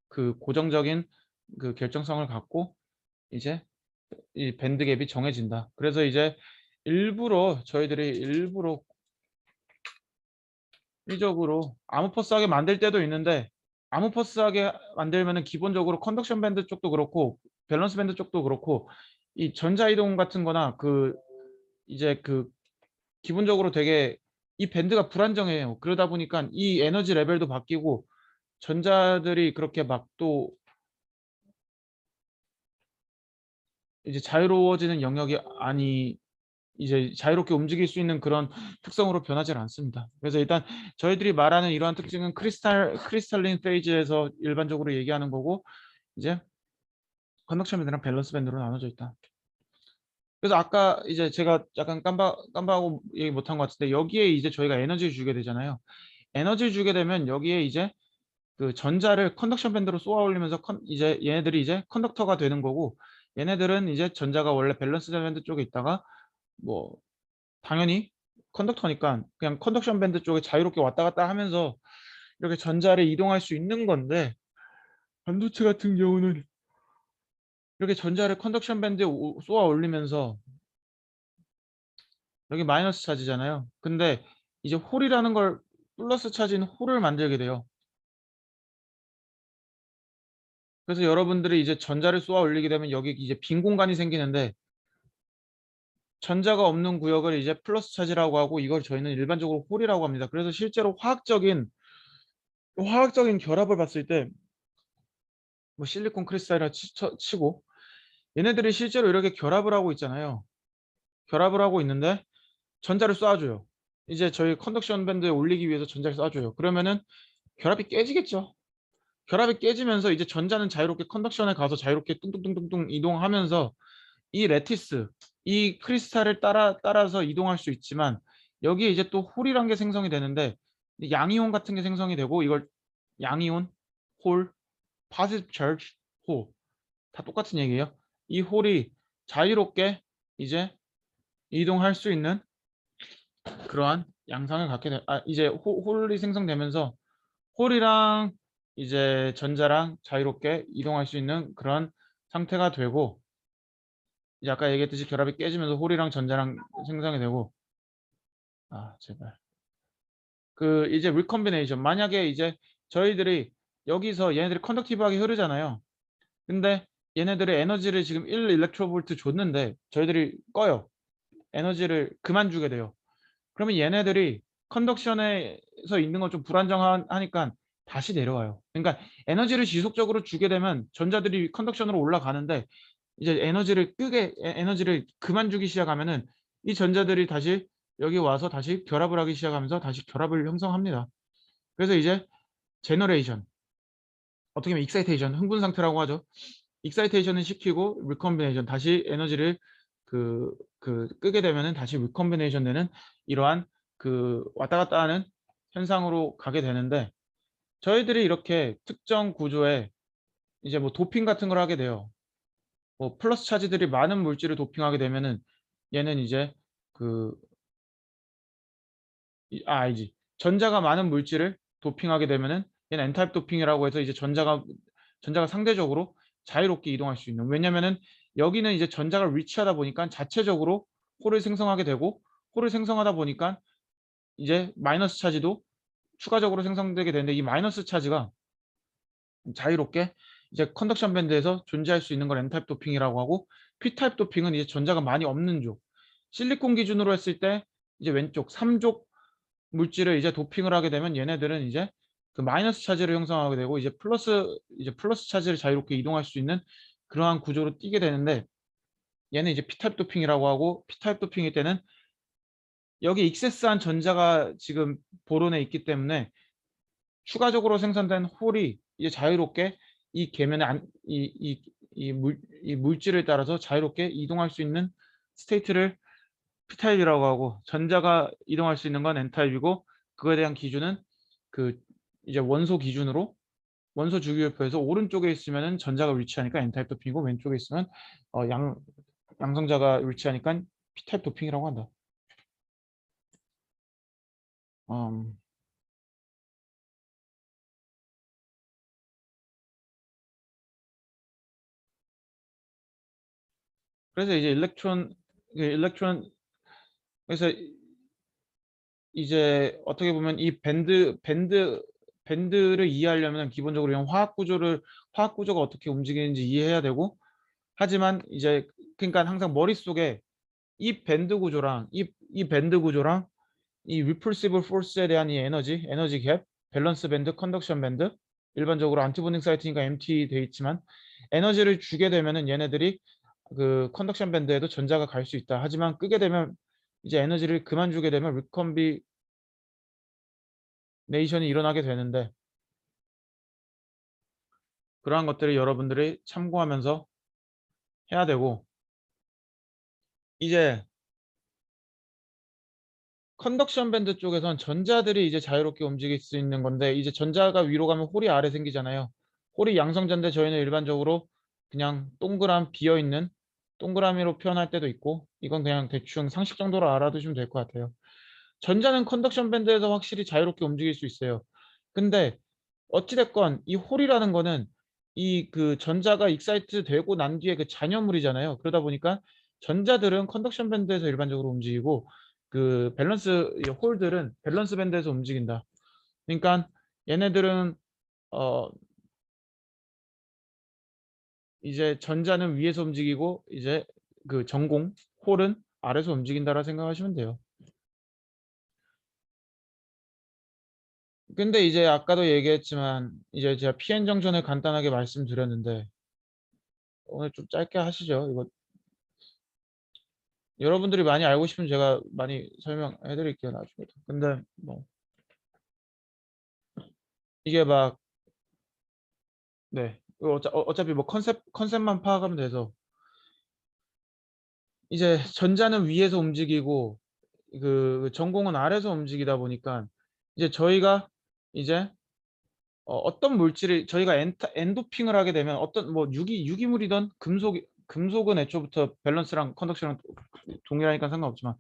그 고정적인 그 결정성을 갖고 이제 이 밴드갭이 정해진다. 그래서 이제 일부러 저희들이 일부러 의적으로 아모퍼스하게 만들 때도 있는데 아모퍼스하게 만들면은 기본적으로 컨덕션 밴드 쪽도 그렇고 밸런스 밴드 쪽도 그렇고 이 전자 이동 같은 거나 그 이제 그 기본적으로 되게 이 밴드가 불안정해요. 그러다 보니까 이 에너지 레벨도 바뀌고 전자들이 그렇게 막 또 이제 자유로워지는 영역이 아니 이제 자유롭게 움직일 수 있는 그런 특성으로 변하지 않습니다. 그래서 일단 저희들이 말하는 이러한 특징은 크리스탈린 페이지에서 일반적으로 얘기하는 거고 이제 컨덕션 밴드랑 밸런스 밴드로 나눠져 있다. 그래서 아까 이제 제가 약간 깜빡하고 얘기 못한 것 같은데 여기에 이제 저희가 에너지를 주게 되잖아요. 에너지를 주게 되면 여기에 이제 그 전자를 컨덕션 밴드로 쏘아 올리면서 이제 얘네들이 이제 컨덕터가 되는 거고 얘네들은 이제 전자가 원래 밸런스 밴드 쪽에 있다가 뭐 당연히 컨덕터니까 그냥 컨덕션 밴드 쪽에 자유롭게 왔다 갔다 하면서 이렇게 전자를 이동할 수 있는 건데 반도체 같은 경우는 이렇게 전자를 컨덕션 밴드에 쏘아 올리면서 여기 마이너스 차지잖아요. 근데 이제 홀이라는 걸 플러스 차지인 홀을 만들게 돼요. 그래서 여러분들이 이제 전자를 쏘아 올리게 되면 여기 이제 빈 공간이 생기는데 전자가 없는 구역을 이제 플러스 차지라고 하고 이걸 저희는 일반적으로 홀이라고 합니다. 그래서 실제로 화학적인 결합을 봤을 때 뭐 실리콘 크리스탈이라 치고 얘네들이 실제로 이렇게 결합을 하고 있잖아요. 결합을 하고 있는데 전자를 쏴줘요. 이제 저희 컨덕션 밴드에 올리기 위해서 전자를 쏴줘요. 그러면은 결합이 깨지겠죠. 결합이 깨지면서 이제 전자는 자유롭게 컨덕션에 가서 자유롭게 뚱뚱뚱뚱뚱 이동하면서 이 레티스, 이 크리스탈을 따라서 이동할 수 있지만 여기에 이제 또 홀이란 게 생성이 되는데 양이온 같은 게 생성이 되고 이걸 양이온, 홀, positive charge, 홀 다 똑같은 얘기예요. 이 홀이 자유롭게 이제 이동할 수 있는 그러한 양상을 갖게 이제 홀이 생성되면서 홀이랑 이제 전자랑 자유롭게 이동할 수 있는 그런 상태가 되고 이제 아까 얘기했듯이 결합이 깨지면서 홀이랑 전자랑 생성이 되고 제발 그 이제 리컨비네이션 만약에 이제 저희들이 여기서 얘네들이 컨덕티브하게 흐르잖아요. 근데 얘네들의 에너지를 지금 1 일렉트로볼트 줬는데 저희들이 꺼요. 에너지를 그만 주게 돼요. 그러면 얘네들이 컨덕션에서 있는 건 좀 불안정하니까 다시 내려와요. 그러니까 에너지를 지속적으로 주게 되면 전자들이 컨덕션으로 올라가는데 이제 에너지를 그만 주기 시작하면은 이 전자들이 다시 여기 와서 다시 결합을 하기 시작하면서 다시 결합을 형성합니다. 그래서 이제 제너레이션 어떻게 보면 익사이테이션 흥분 상태라고 하죠. 익사이테이션을 시키고 리컨비네이션 다시 에너지를 끄게 되면은 다시 리컨비네이션 되는 이러한 그 왔다 갔다 하는 현상으로 가게 되는데 저희들이 이렇게 특정 구조에 이제 뭐 도핑 같은 걸 하게 돼요. 뭐 플러스 차지들이 많은 물질을 도핑하게 되면은 얘는 이제 그 알지. 전자가 많은 물질을 도핑하게 되면은 얘는 엔타입 도핑이라고 해서 이제 전자가 상대적으로 자유롭게 이동할 수 있는. 왜냐면은 여기는 이제 전자가 리치하다 보니까 자체적으로 홀을 생성하게 되고 홀을 생성하다 보니까 이제 마이너스 차지도 추가적으로 생성되게 되는데 이 마이너스 차지가 자유롭게 이제 컨덕션 밴드에서 존재할 수 있는 걸 N타입 도핑이라고 하고 P타입 도핑은 이제 전자가 많이 없는 쪽. 실리콘 기준으로 했을 때 이제 왼쪽 3족 물질을 이제 도핑을 하게 되면 얘네들은 이제 그 마이너스 차지를 형성하게 되고 이제 플러스 차지를 자유롭게 이동할 수 있는 그러한 구조로 띄게 되는데 얘는 이제 P타입 도핑이라고 하고 P타입 도핑일 때는 여기 익세스한 전자가 지금 보론에 있기 때문에 추가적으로 생산된 홀이 이제 자유롭게 이 계면에 이 물질을 따라서 자유롭게 이동할 수 있는 스테이트를 P타입이라고 하고, 전자가 이동할 수 있는 건 N타입이고, 그거에 대한 기준은 그 이제 원소 기준으로 원소 주기율표에서 오른쪽에 있으면은 전자가 위치하니까 N타입 도핑이고, 왼쪽에 있으면 양성자가 위치하니까 P타입 도핑이라고 한다. 음, 그래서 이제 일렉트론 그래서 이제 어떻게 보면 이 밴드를 이해하려면 기본적으로 이런 화학 구조가 어떻게 움직이는지 이해해야 되고, 하지만 이제 그러니까 항상 머릿속에 이 밴드 구조랑 이 리플시블 포스에 대한 이 에너지 갭, 밸런스 밴드, 컨덕션 밴드, 일반적으로 안티본딩 사이트니까 MT 돼 있지만, 에너지를 주게 되면은 얘네들이 그 컨덕션 밴드에도 전자가 갈 수 있다. 하지만 끄게 되면 이제 에너지를 그만 주게 되면 리컨비네이션이 일어나게 되는데, 그러한 것들을 여러분들이 참고하면서 해야 되고, 이제 컨덕션 밴드 쪽에선 전자들이 이제 자유롭게 움직일 수 있는 건데, 이제 전자가 위로 가면 홀이 아래 생기잖아요. 홀이 양성자인데 저희는 일반적으로 그냥 동그란 비어있는 동그라미로 표현할 때도 있고, 이건 그냥 대충 상식 정도로 알아두시면 될 것 같아요. 전자는 컨덕션 밴드에서 확실히 자유롭게 움직일 수 있어요. 근데 어찌됐건 이 홀이라는 거는 이 그 전자가 익사이트 되고 난 뒤에 그 잔여물이잖아요. 그러다 보니까 전자들은 컨덕션 밴드에서 일반적으로 움직이고, 그 이 홀들은 밸런스 밴드에서 움직인다. 그러니까 얘네들은 어 이제 전자는 위에서 움직이고, 이제 그 전공 홀은 아래서 움직인다라 생각하시면 돼요. 근데 이제 아까도 얘기했지만 이제 제가 PN 정전을 간단하게 말씀드렸는데, 오늘 좀 짧게 하시죠. 이거 여러분들이 많이 알고 싶으면 제가 많이 설명해 드릴게요, 나중에. 근데 뭐 이게 막, 네. 어차피 뭐 컨셉만 파악하면 돼서, 이제 전자는 위에서 움직이고 그 전공은 아래에서 움직이다 보니까, 이제 저희가 이제 어떤 물질을 저희가 엔도핑을 하게 되면, 어떤 뭐 유기물이든 금속은 애초부터 밸런스랑 컨덕션랑 동일하니까 상관없지만,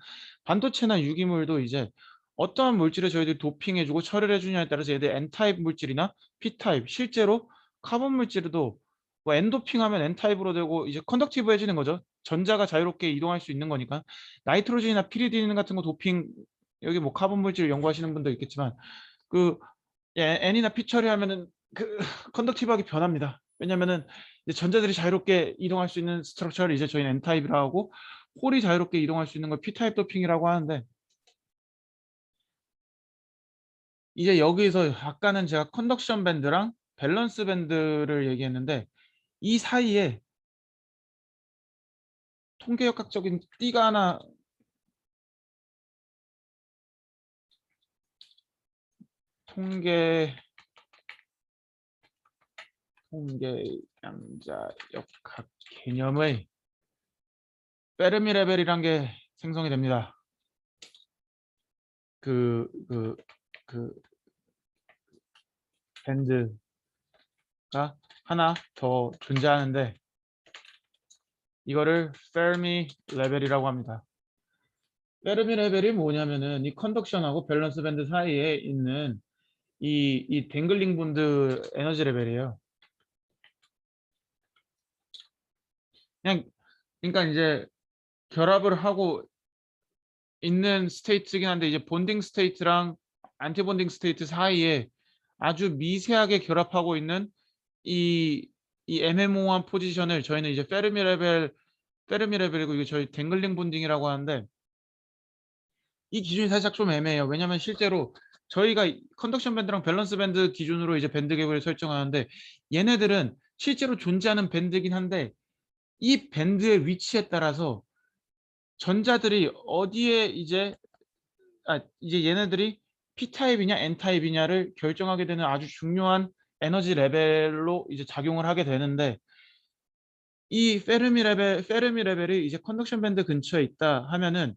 반도체나 유기물도 이제 어떠한 물질을 저희들이 도핑해주고 처리를 해주냐에 따라서 얘들 N타입 물질이나 P타입, 실제로 카본 물질도 뭐 엔도핑하면 N타입으로 되고 이제 컨덕티브해지는 거죠. 전자가 자유롭게 이동할 수 있는 거니까. 나이트로젠이나 피리딘 같은 거 도핑, 여기 뭐 카본 물질 연구하시는 분도 있겠지만, 그 N이나 P 처리하면은 그 컨덕티브하게 변합니다. 왜냐면은 이제 전자들이 자유롭게 이동할 수 있는 스트럭처를 이제 저희는 N타입이라고 하고, 홀이 자유롭게 이동할 수 있는 걸 P타입 도핑이라고 하는데, 이제 여기서 아까는 제가 컨덕션 밴드랑 밸런스 밴드를 얘기했는데, 이 사이에 통계역학적인 띠가 하나, 통계 양자역학 개념의 페르미 레벨이란 게 생성이 됩니다. 그 그 그 밴드가 하나 더 존재하는데, 이거를 페르미 레벨이라고 합니다. 페르미 레벨이 뭐냐면은 이 컨덕션하고 밸런스 밴드 사이에 있는 이 댕글링 본드 에너지 레벨이에요. 그냥 그러니까 이제 결합을 하고 있는 스테이트긴 한데, 이제 본딩 스테이트랑 안티 본딩 스테이트 사이에 아주 미세하게 결합하고 있는 이 애매모호한 포지션을 저희는 이제 페르미 레벨이고, 이거 저희 댕글링 본딩이라고 하는데, 이 기준이 살짝 좀 애매해요. 왜냐면 실제로 저희가 컨덕션 밴드랑 밸런스 밴드 기준으로 이제 밴드 갭을 설정하는데, 얘네들은 실제로 존재하는 밴드긴 한데, 이 밴드의 위치에 따라서 전자들이 어디에 이제 얘네들이 P타입이냐 N타입이냐를 결정하게 되는 아주 중요한 에너지 레벨로 이제 작용을 하게 되는데, 이 페르미 레벨이 이제 컨덕션 밴드 근처에 있다 하면은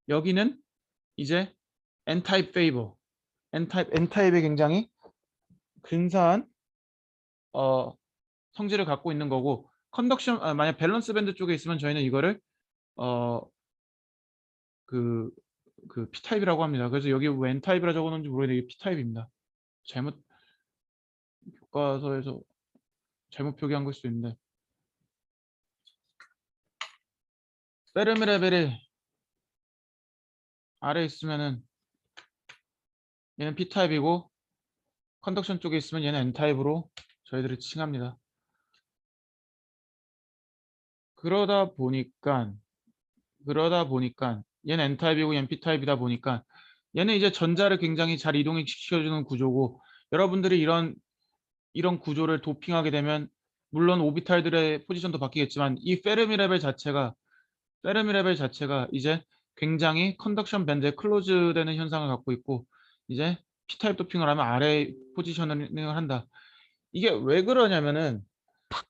여기는 이제 N-타입 페이버, N타입에 굉장히 근사한 성질을 갖고 있는 거고, 만약 밸런스 밴드 쪽에 있으면 저희는 이거를 어, 그, 그 P타입이라고 합니다. 그래서 여기 왜 N타입이라 적어놓은지 모르겠는데 이게 P타입입니다. 잘못 교과서에서 잘못 표기한 걸 수도 있는데, 페르미 레벨이 아래에 있으면은 얘는 P타입이고, 컨덕션 쪽에 있으면 얘는 N타입으로 저희들이 칭합니다. 그러다 보니까 얘는 N타입이고 얘는 P타입이다 보니까 얘는 이제 전자를 굉장히 잘 이동시켜주는 구조고, 여러분들이 이런 구조를 도핑하게 되면 물론 오비탈들의 포지션도 바뀌겠지만 이 페르미 레벨 자체가 이제 굉장히 컨덕션 밴드에 클로즈 되는 현상을 갖고 있고, 이제 P타입 도핑을 하면 아래 포지셔닝을 한다. 이게 왜 그러냐면은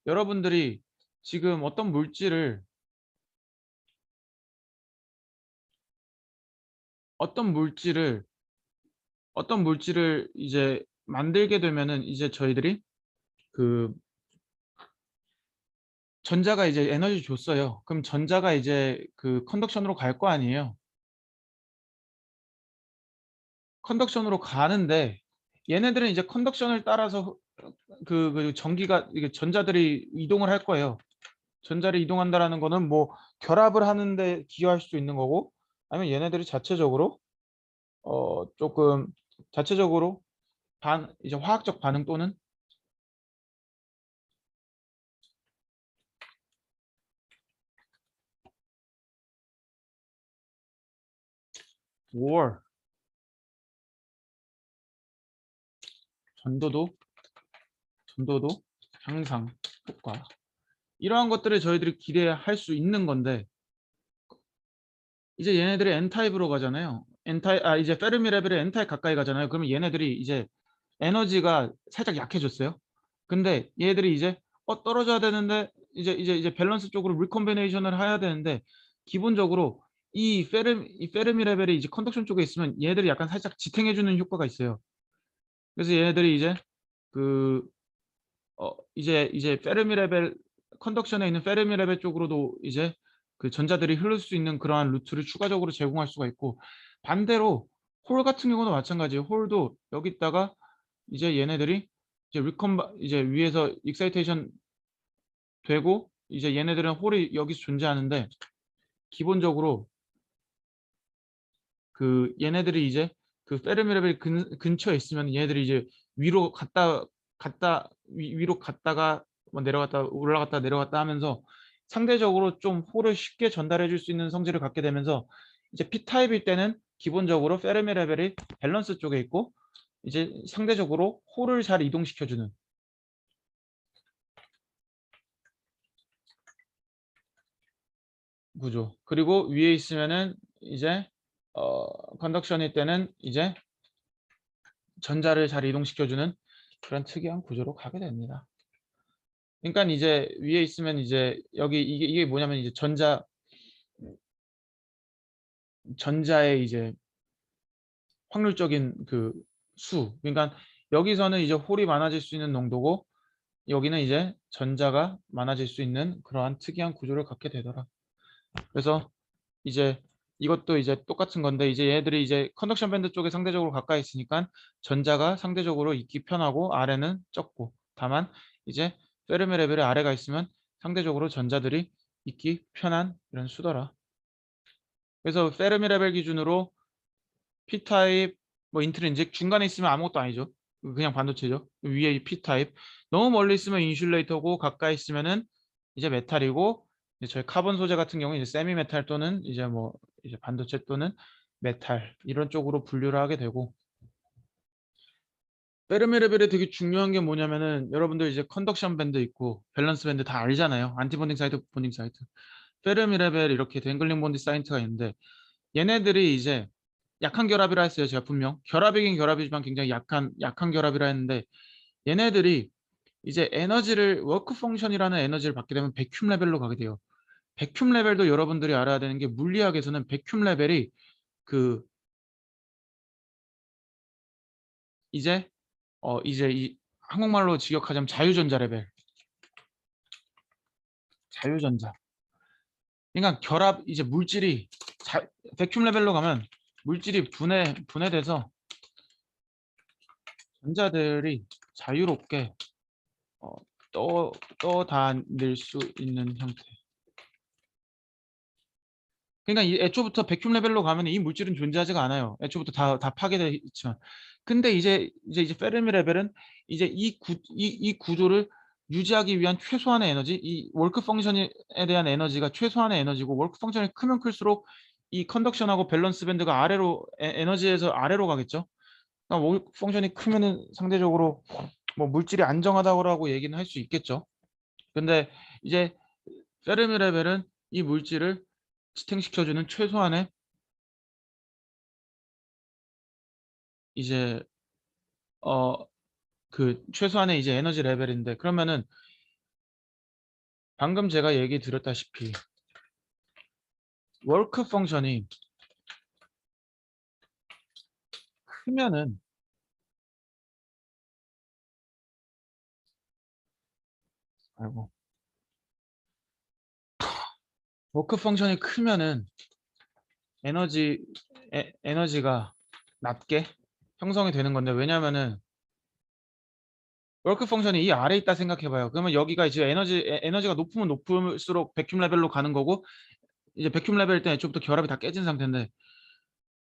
여러분들이 지금 어떤 물질을 이제 만들게 되면은 이제 저희들이 그 전자가 이제 에너지 줬어요. 그럼 전자가 이제 그 컨덕션으로 갈 거 아니에요. 컨덕션으로 가는데 얘네들은 이제 컨덕션을 따라서 그 전기가 이게 전자들이 이동을 할 거예요. 전자를 이동한다라는 거는 뭐 결합을 하는데 기여할 수도 있는 거고, 아니면 얘네들이 자체적으로 조금 자체적으로 이제 화학적 반응 또는 월 전도도 향상 효과, 이러한 것들을 저희들이 기대할 수 있는 건데, 이제 얘네들이 N타입으로 가잖아요. 이제 페르미 레벨에 N타입 가까이 가잖아요. 그러면 얘네들이 이제 에너지가 살짝 약해졌어요. 근데 얘들이 이제 떨어져야 되는데 이제 밸런스 쪽으로 리컨비네이션을 해야 되는데, 기본적으로 이 페르미 레벨이 이제 컨덕션 쪽에 있으면 얘들이 약간 살짝 지탱해 주는 효과가 있어요. 그래서 얘네들이 이제 그 이제 페르미 레벨 컨덕션에 있는 페르미 레벨 쪽으로도 이제 그 전자들이 흐를 수 있는 그러한 루트를 추가적으로 제공할 수가 있고, 반대로 홀 같은 경우도 마찬가지예요. 홀도 여기다가 이제 얘네들이 이제 위에서 익사이테이션 되고, 이제 얘네들은 홀이 여기서 존재하는데, 기본적으로 그 얘네들이 이제 그 페르미 레벨 근처에 있으면 얘네들이 이제 위로 갔다가 뭐 내려갔다 올라갔다 내려갔다 하면서 상대적으로 좀 홀을 쉽게 전달해 줄 수 있는 성질을 갖게 되면서, 이제 P타입일 때는 기본적으로 페르미 레벨이 밸런스 쪽에 있고, 이제 상대적으로 홀을 잘 이동시켜 주는 구조. 그리고 위에 있으면은 이제 컨덕션일 때는 이제 전자를 잘 이동시켜 주는 그런 특이한 구조로 가게 됩니다. 그러니까 이제 위에 있으면 이제 여기 이게 뭐냐면 이제 전자의 이제 확률적인 그 그러니까 여기서는 이제 홀이 많아질 수 있는 농도고, 여기는 이제 전자가 많아질 수 있는 그러한 특이한 구조를 갖게 되더라. 그래서 이제 이것도 이제 똑같은 건데, 이제 얘들이 이제 컨덕션 밴드 쪽에 상대적으로 가까이 있으니까 전자가 상대적으로 있기 편하고 아래는 적고, 다만 이제 페르미 레벨의 아래가 있으면 상대적으로 전자들이 있기 편한 이런 수더라. 그래서 페르미 레벨 기준으로 P타입, 뭐 인트린직 중간에 있으면 아무것도 아니죠. 그냥 반도체죠. 위에 P타입, 너무 멀리 있으면 인슐레이터고, 가까이 있으면은 이제 메탈이고, 이제 저희 카본 소재 같은 경우는 이제 세미 메탈 또는 이제 뭐 이제 반도체 또는 메탈, 이런 쪽으로 분류를 하게 되고, 페르미 레벨에 되게 중요한 게 뭐냐면은 여러분들 이제 컨덕션 밴드 있고 밸런스 밴드 다 알잖아요. 안티본딩 사이트, 본딩 사이트. 페르미 레벨 이렇게 댕글링 본딩 사이트가 있는데, 얘네들이 이제 약한 결합이라 했어요. 제가 분명 결합이긴 결합이지만 굉장히 약한 결합이라 했는데, 얘네들이 이제 에너지를 워크 펑션이라는 에너지를 받게 되면 백큐 레벨로 가게 돼요. 백큐 레벨도 여러분들이 알아야 되는 게, 물리학에서는 백큐 레벨이 그 이제 이제 이 한국말로 직역하자면 자유전자 레벨. 자유전자. 그러니까 결합 이제 물질이 베큐um 레벨로 가면 물질이 분해돼서 전자들이 자유롭게 어 떠다닐 수 있는 형태. 그러니까 이 애초부터 백큐um 레벨로 가면 이 물질은 존재하지가 않아요. 애초부터 다 파괴돼 있지만. 근데 이제 페르미 레벨은 이제 이 구조를 유지하기 위한 최소한의 에너지, 이 워크 펑션에 대한 에너지가 최소한의 에너지고, 워크 펑션이 크면 클수록 이 컨덕션하고 밸런스 밴드가 아래로 에너지에서 아래로 가겠죠. 그러니까 워크 펑션이 크면은 상대적으로 뭐 물질이 안정하다고 얘기는 할 수 있겠죠. 근데 이제 페르미 레벨은 이 물질을 지탱시켜주는 최소한의 이제 최소한의 이제 에너지 레벨인데, 그러면은 방금 제가 얘기 드렸다시피 워크 펑션이 크면은 아이고 워크 펑션이 크면은 에너지 에너지가 낮게 형성이 되는 건데, 왜냐면은 워크 펑션이 이 아래에 있다 생각해 봐요. 그러면 여기가 이제 에너지가 높으면 높을수록 백큐um 레벨로 가는 거고, 이제 백큐um 레벨 때 애초부터 결합이 다 깨진 상태인데,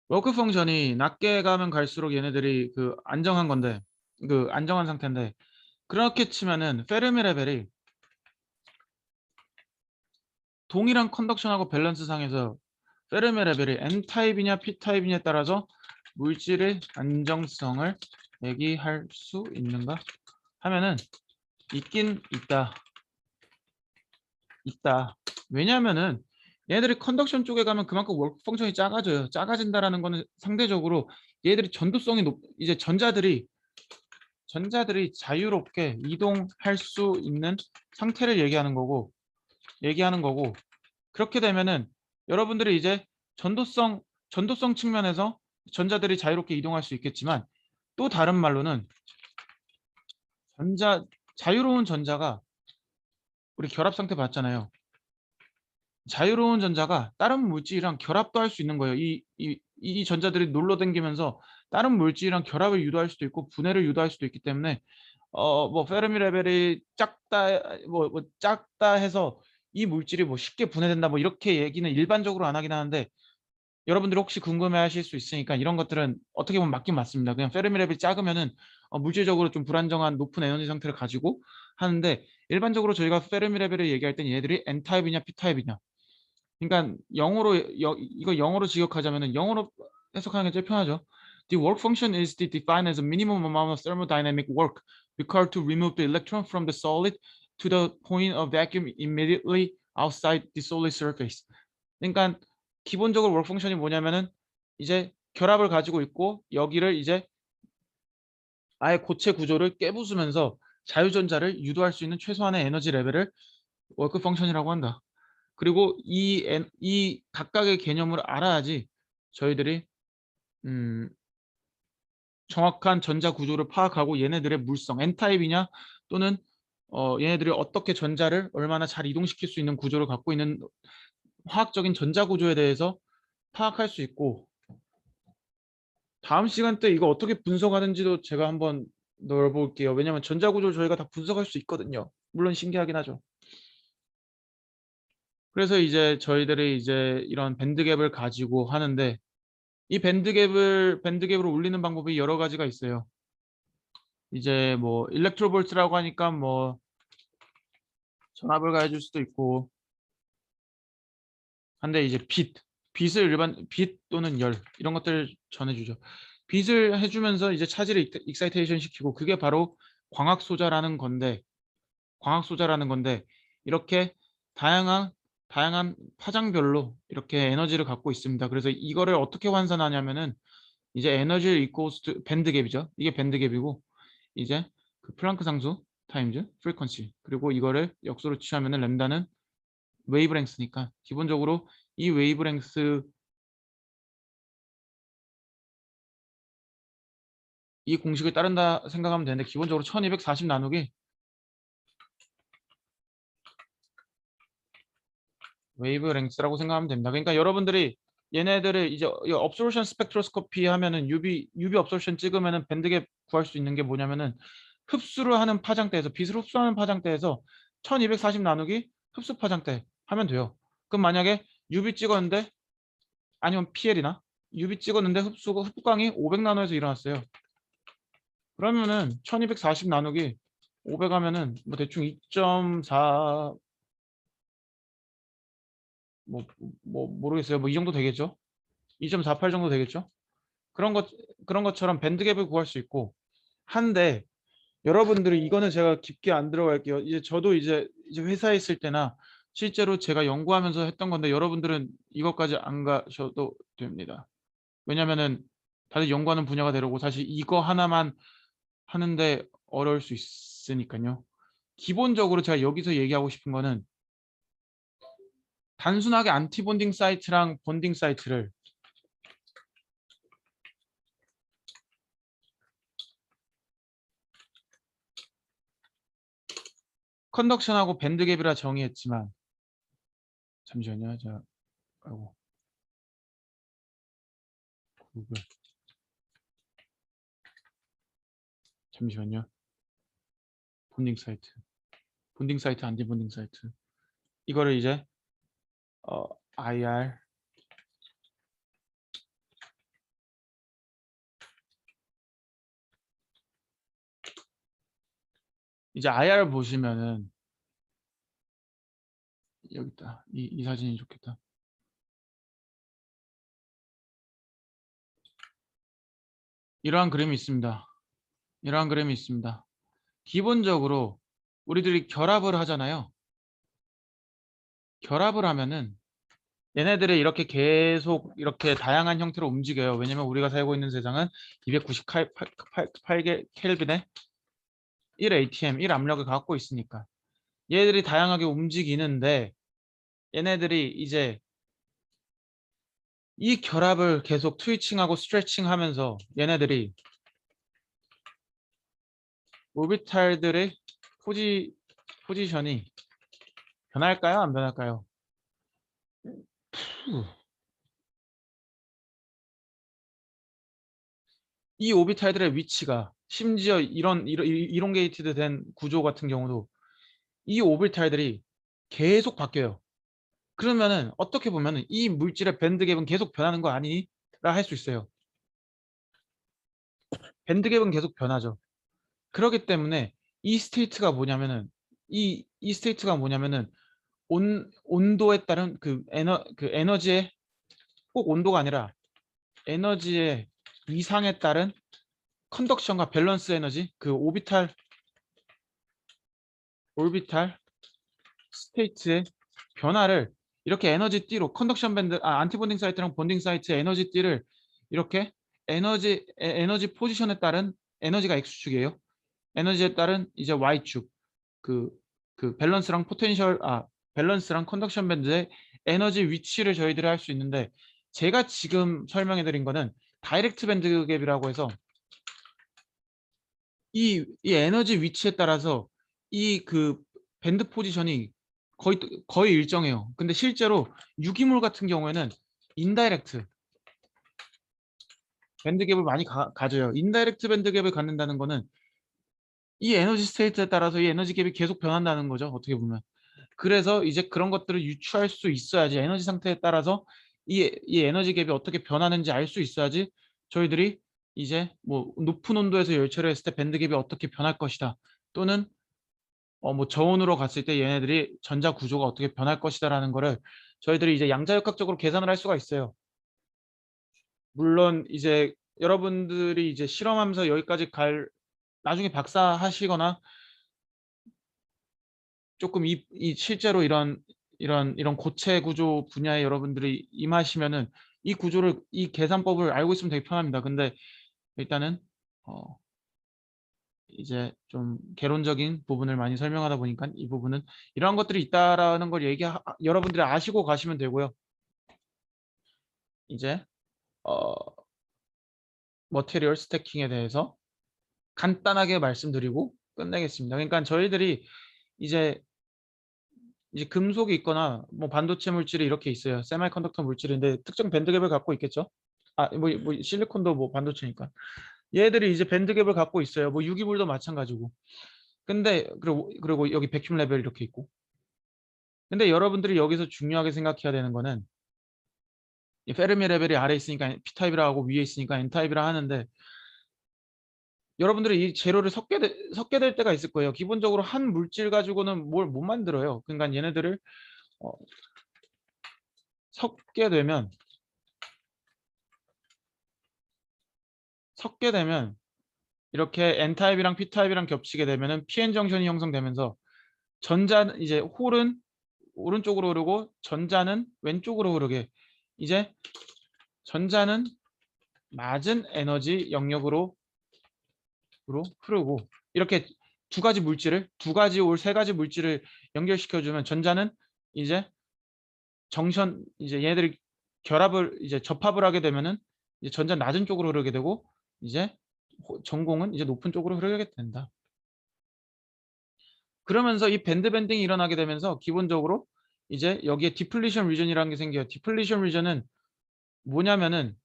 워크 펑션이 낮게 가면 갈수록 얘네들이 안정한 건데, 안정한 상태인데, 그렇게 치면은 페르미 레벨이 동일한 컨덕션하고 밸런스 상에서 페르미 레벨이 N타입이냐 P타입이냐에 따라서 물질의 안정성을 얘기할 수 있는가 하면은 있긴 있다. 왜냐하면은 얘네들이 컨덕션 쪽에 가면 그만큼 워크 펑션이 작아져요. 작아진다라는 거는 상대적으로 얘들이 전도성이 이제 전자들이 자유롭게 이동할 수 있는 상태를 얘기하는 거고, 그렇게 되면은 여러분들이 이제 전도성 측면에서 전자들이 자유롭게 이동할 수 있겠지만, 또 다른 말로는 자유로운 전자가, 우리 결합 상태 봤잖아요. 자유로운 전자가 다른 물질이랑 결합도 할 수 있는 거예요. 이 전자들이 놀러 다니면서 다른 물질이랑 결합을 유도할 수도 있고 분해를 유도할 수도 있기 때문에, 뭐 페르미 레벨이 작다 해서 이 물질이 뭐 쉽게 분해된다 뭐 이렇게 얘기는 일반적으로 안 하긴 하는데, 여러분들이 혹시 궁금해하실 수 있으니까 이런 것들은 어떻게 보면 맞긴 맞습니다. 그냥 페르미 레벨이 작으면은 물질적으로 좀 불안정한 높은 에너지 상태를 가지고 하는데, 일반적으로 저희가 페르미 레벨을 얘기할 땐 얘들이 N타입이냐 P타입이냐, 그러니까 이거 영어로 직역하자면은, 영어로 해석하는 게 제일 편하죠. The work function is defined as a minimum amount of thermodynamic work required to remove the electron from the solid to the point of vacuum immediately outside the solid surface. 그러니까 기본적으로 work function이 뭐냐면은, 이제 결합을 가지고 있고 여기를 이제 아예 고체 구조를 깨부수면서 자유전자를 유도할 수 있는 최소한의 에너지 레벨을 워크 펑션이라고 한다. 그리고 이 각각의 개념을 알아야지 저희들이 음, 정확한 전자 구조를 파악하고 얘네들의 물성, N타입이냐 또는 얘네들이 어떻게 전자를 얼마나 잘 이동시킬 수 있는 구조를 갖고 있는 화학적인 전자 구조에 대해서 파악할 수 있고, 다음 시간 때 이거 어떻게 분석하는지도 제가 한번 넣어볼게요. 왜냐면 전자 구조를 저희가 다 분석할 수 있거든요. 물론 신기하긴 하죠. 그래서 이제 저희들이 이제 이런 밴드갭을 가지고 하는데, 이 밴드갭을 올리는 방법이 여러 가지가 있어요. 이제 뭐 일렉트로볼트라고 하니까 뭐 전압을 가해줄 수도 있고 한데, 이제 빛 또는 열 이런 것들을 전해주죠. 빛을 해주면서 이제 차지를 익사이테이션 시키고, 그게 바로 광학소자라는 건데 이렇게 다양한 파장별로 이렇게 에너지를 갖고 있습니다. 그래서 이거를 어떻게 환산하냐면은, 이제 에너지 이코스 밴드갭이죠. 이게 밴드갭이고, 이제 플랑크 상수 타임즈 프리퀀시, 그리고 이거를 역수로 취하면은 램다는 웨이브랭스니까, 기본적으로 이 웨이브랭스 이 공식을 따른다 생각하면 되는데 기본적으로 1240 나누기 웨이브 랭스라고 생각하면 됩니다. 그러니까 여러분들이 얘네들을 이제 업소루션 스펙트로스코피 하면은 UV 업소루션 찍으면은 밴드갭 구할 수 있는 게 뭐냐면은 흡수를 하는 파장대에서 빛을 흡수하는 파장대에서 1240 나누기 흡수 파장대 하면 돼요. 그럼 만약에 UV 찍었는데 아니면 PL이나 UV 찍었는데 흡광이 500 나노에서 일어났어요. 그러면은 1240 나누기 500 하면은 뭐 대충 2.4 모르겠어요. 뭐 이 정도 되겠죠. 2.48 정도 되겠죠. 그런 것 그런 것처럼 밴드갭을 구할 수 있고 한데 여러분들이 이거는 제가 깊게 안 들어갈게요. 이제 저도 이제 회사에 있을 때나 실제로 제가 연구하면서 했던 건데 여러분들은 이것까지 안 가셔도 됩니다. 왜냐면은 다들 연구하는 분야가 되려고 사실 이거 하나만 하는데 어려울 수 있으니까요. 기본적으로 제가 여기서 얘기하고 싶은 거는 단순하게 안티본딩 사이트랑 본딩 사이트를 컨덕션하고 밴드갭이라 정의했지만 잠시만요. 자, 아이고, 구글 잠시만요. 본딩 사이트, 안티본딩 사이트. 이거를 이제 IR 이제 IR 보시면은 여기 있다. 이 사진이 좋겠다. 이러한 그림이 있습니다. 이러한 그림이 있습니다. 기본적으로 우리들이 결합을 하잖아요. 결합을 하면은 얘네들이 이렇게 계속 이렇게 다양한 형태로 움직여요. 왜냐면 우리가 살고 있는 세상은 298개 켈빈에 1 ATM, 1 압력을 갖고 있으니까. 얘들이 다양하게 움직이는데 얘네들이 이제 이 결합을 계속 트위칭하고 스트레칭 하면서 얘네들이 오비탈들의 포지션이 변할까요? 안 변할까요? 이 오비탈들의 위치가 심지어 이런 이론게이티드 된 구조 같은 경우도 이 오비탈들이 계속 바뀌어요. 그러면은 어떻게 보면은 이 물질의 밴드갭은 계속 변하는 거 아니라 할 수 있어요. 밴드갭은 계속 변하죠. 그렇기 때문에 이 스테이트가 뭐냐면은 이 스테이트가 뭐냐면은 온도에 따른 그 에너지의 꼭 온도가 아니라 에너지의 이상에 따른 컨덕션과 밸런스 에너지 그 오비탈 스테이트의 변화를 이렇게 에너지 띠로 컨덕션 밴드 안티본딩 사이트랑 본딩 사이트의 에너지 띠를 이렇게 에너지 포지션에 따른 에너지가 X축이에요. 에너지에 따른 이제 Y축 그 밸런스랑 밸런스랑 컨덕션 밴드의 에너지 위치를 저희들이 할 수 있는데 제가 지금 설명해 드린 거는 다이렉트 밴드 갭이라고 해서 이 에너지 위치에 따라서 이 밴드 포지션이 거의 일정해요. 근데 실제로 유기물 같은 경우에는 인다이렉트 밴드 갭을 많이 가져요. 인다이렉트 밴드 갭을 갖는다는 거는 이 에너지 스테이트에 따라서 이 에너지 갭이 계속 변한다는 거죠. 어떻게 보면. 그래서 이제 그런 것들을 유추할 수 있어야지 에너지 상태에 따라서 이 에너지 갭이 어떻게 변하는지 알 수 있어야지 저희들이 이제 뭐 높은 온도에서 열처리를 했을 때 밴드 갭이 어떻게 변할 것이다 또는 뭐 저온으로 갔을 때 얘네들이 전자 구조가 어떻게 변할 것이다라는 거를 저희들이 이제 양자역학적으로 계산을 할 수가 있어요. 물론 이제 여러분들이 이제 실험하면서 여기까지 나중에 박사 하시거나 조금 이 실제로 이런 고체 구조 분야에 여러분들이 임하시면은 이 계산법을 알고 있으면 되게 편합니다. 근데 일단은 어 이제 좀 개론적인 부분을 많이 설명하다 보니까 이 부분은 이러한 것들이 있다라는 걸 여러분들이 아시고 가시면 되고요. 이제 어 머티리얼 스태킹에 대해서 간단하게 말씀드리고 끝내겠습니다. 그러니까 저희들이 이제 금속이 있거나 뭐 반도체 물질이 이렇게 있어요. 세미컨덕터 물질인데 특정 밴드갭을 갖고 있겠죠. 뭐 실리콘도 뭐 반도체니까. 얘들이 이제 밴드갭을 갖고 있어요. 뭐 유기물도 마찬가지고. 근데 그리고 여기 백큐 레벨 이렇게 있고. 근데 여러분들이 여기서 중요하게 생각해야 되는 거는 이 페르미 레벨이 아래 있으니까 P타입이라 하고 위에 있으니까 N타입이라 하는데 여러분들이 이 재료를 섞게 될 때가 있을 거예요. 기본적으로 한 물질 가지고는 뭘 못 만들어요. 그러니까 얘네들을 어, 섞게 되면 이렇게 N타입이랑 P타입이랑 겹치게 되면은 PN 정션이 형성되면서 전자는 이제 홀은 오른쪽으로 흐르고 전자는 왼쪽으로 흐르게 이제 전자는 낮은 에너지 영역으로 흐르고 이렇게 두 가지 올 세 가지 물질을 연결시켜 주면 전자는 이제 정션 이제 얘네들이 결합을 이제 접합을 하게 되면은 이제 전자 낮은 쪽으로 흐르게 되고 이제 전공은 이제 높은 쪽으로 흐르게 된다. 그러면서 이 밴드 밴딩이 일어나게 되면서 기본적으로 이제 여기에 디플리션 리전이라는 게 생겨요. 디플리션 리전은 뭐냐면은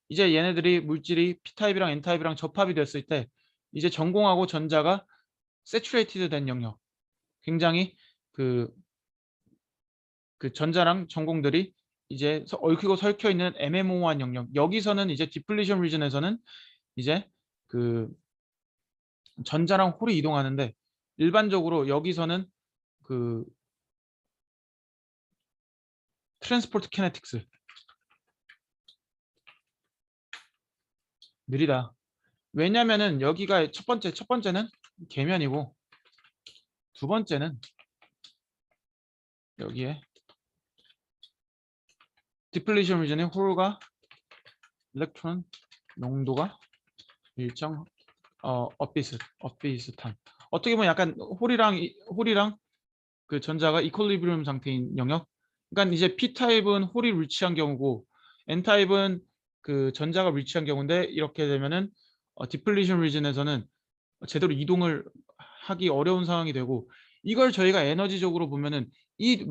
이제 얘네들이 물질이 P타입이랑 N타입이랑 접합이 됐을 때 이제 전공하고 전자가 세츄레이티드 된 영역 굉장히 그, 그 전자랑 전공들이 이제 얽히고 설켜 있는 애매모호한 영역 여기서는 이제 디플리션 리전에서는 이제 그 전자랑 홀이 이동하는데 일반적으로 여기서는 그 트랜스포트 키네틱스 느리다. 왜냐면은 여기가 첫 번째는 계면이고 두 번째는 여기에 디플리션 리전의 홀과 일렉트론 농도가 일정 엇비슷한 어떻게 보면 약간 홀이랑 그 전자가 이퀄리브리움 상태인 영역. 그러니까 이제 P 타입은 홀이 리치한 경우고 N 타입은 그 전자가 리치한 경우인데 이렇게 되면은 디플리션 리전에서는 제대로 이동을 하기 어려운 상황이 되고 이걸 저희가 에너지적으로 보면은 이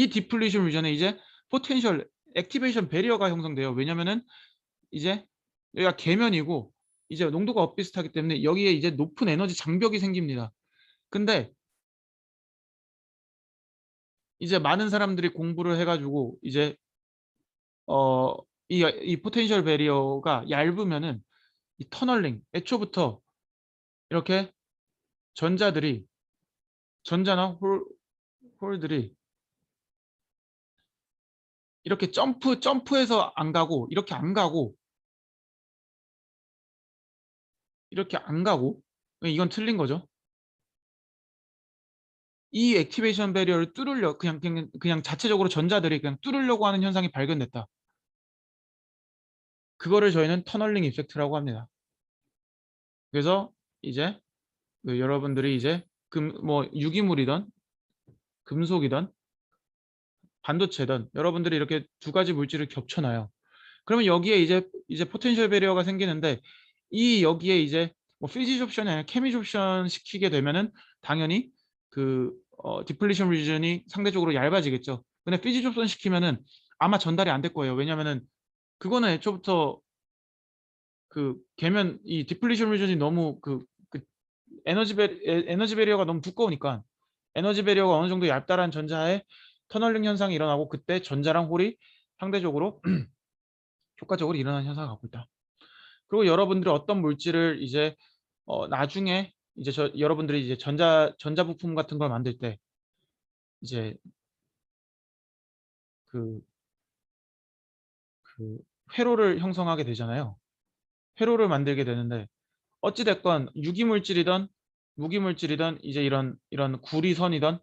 디플리션 리전에 이제 포텐셜 액티베이션 배리어가 형성돼요. 왜냐면은 이제 여기가 계면이고 이제 농도가 엇비슷하기 때문에 여기에 이제 높은 에너지 장벽이 생깁니다. 근데 이제 많은 사람들이 공부를 해가지고 이제 어, 이 포텐셜 배리어가 얇으면은 이 터널링 애초부터 이렇게 전자들이 전자나 홀들이 이렇게 점프해서 안 가고 이렇게 안 가고 이건 틀린 거죠. 이 액티베이션 배리어를 뚫으려 그냥 자체적으로 전자들이 그냥 뚫으려고 하는 현상이 발견됐다. 그거를 저희는 터널링 이펙트라고 합니다. 그래서 이제 그 여러분들이 이제 뭐 유기물이든 금속이든 반도체든 여러분들이 이렇게 두 가지 물질을 겹쳐놔요. 그러면 여기에 이제 포텐셜 배리어가 생기는데 이 여기에 이제 뭐 피지스 옵션이 아니라 케미스 옵션 시키게 되면은 당연히 그 디플리션 리전이 상대적으로 얇아지겠죠. 근데 피지스 옵션 시키면은 아마 전달이 안 될 거예요. 왜냐면은 그거는 애초부터 그 계면 이 디플리션 리전이 너무 그 에너지 배리어가 너무 두꺼우니까 에너지 배리어가 어느 정도 얇다란 전자에 터널링 현상이 일어나고 그때 전자랑 홀이 상대적으로 효과적으로 일어나는 현상을 갖고 있다. 그리고 여러분들이 어떤 물질을 이제 나중에 이제 여러분들이 이제 전자 부품 같은 걸 만들 때 이제 그, 그 회로를 형성하게 되잖아요. 회로를 만들게 되는데 어찌 됐건 유기물질이든 무기물질이든 이제 이런 구리선이든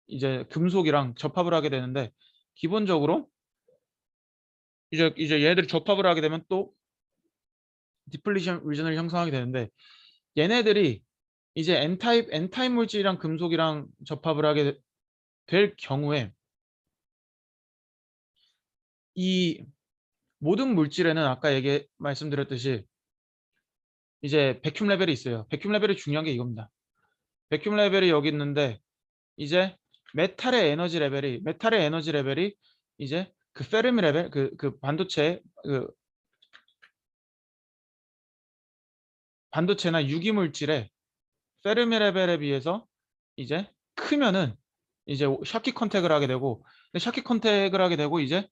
이제 금속이랑 접합을 하게 되는데 기본적으로 이제 얘네들이 접합을 하게 되면 또 디플리션 리전을 형성하게 되는데 얘네들이 이제 N타입 물질이랑 금속이랑 접합을 하게 될 경우에 이 모든 물질에는 아까 말씀드렸듯이 이제 백큐 레벨이 있어요. 백큐 레벨이 중요한 게 이겁니다. 백큐 레벨이 여기 있는데 이제 메탈의 에너지 레벨이 이제 그 페르미 레벨 그 반도체 그 반도체나 유기물질의 페르미 레벨에 비해서 이제 크면은 이제 샤키 컨택을 하게 되고, 근데 샤키 컨택을 하게 되고 이제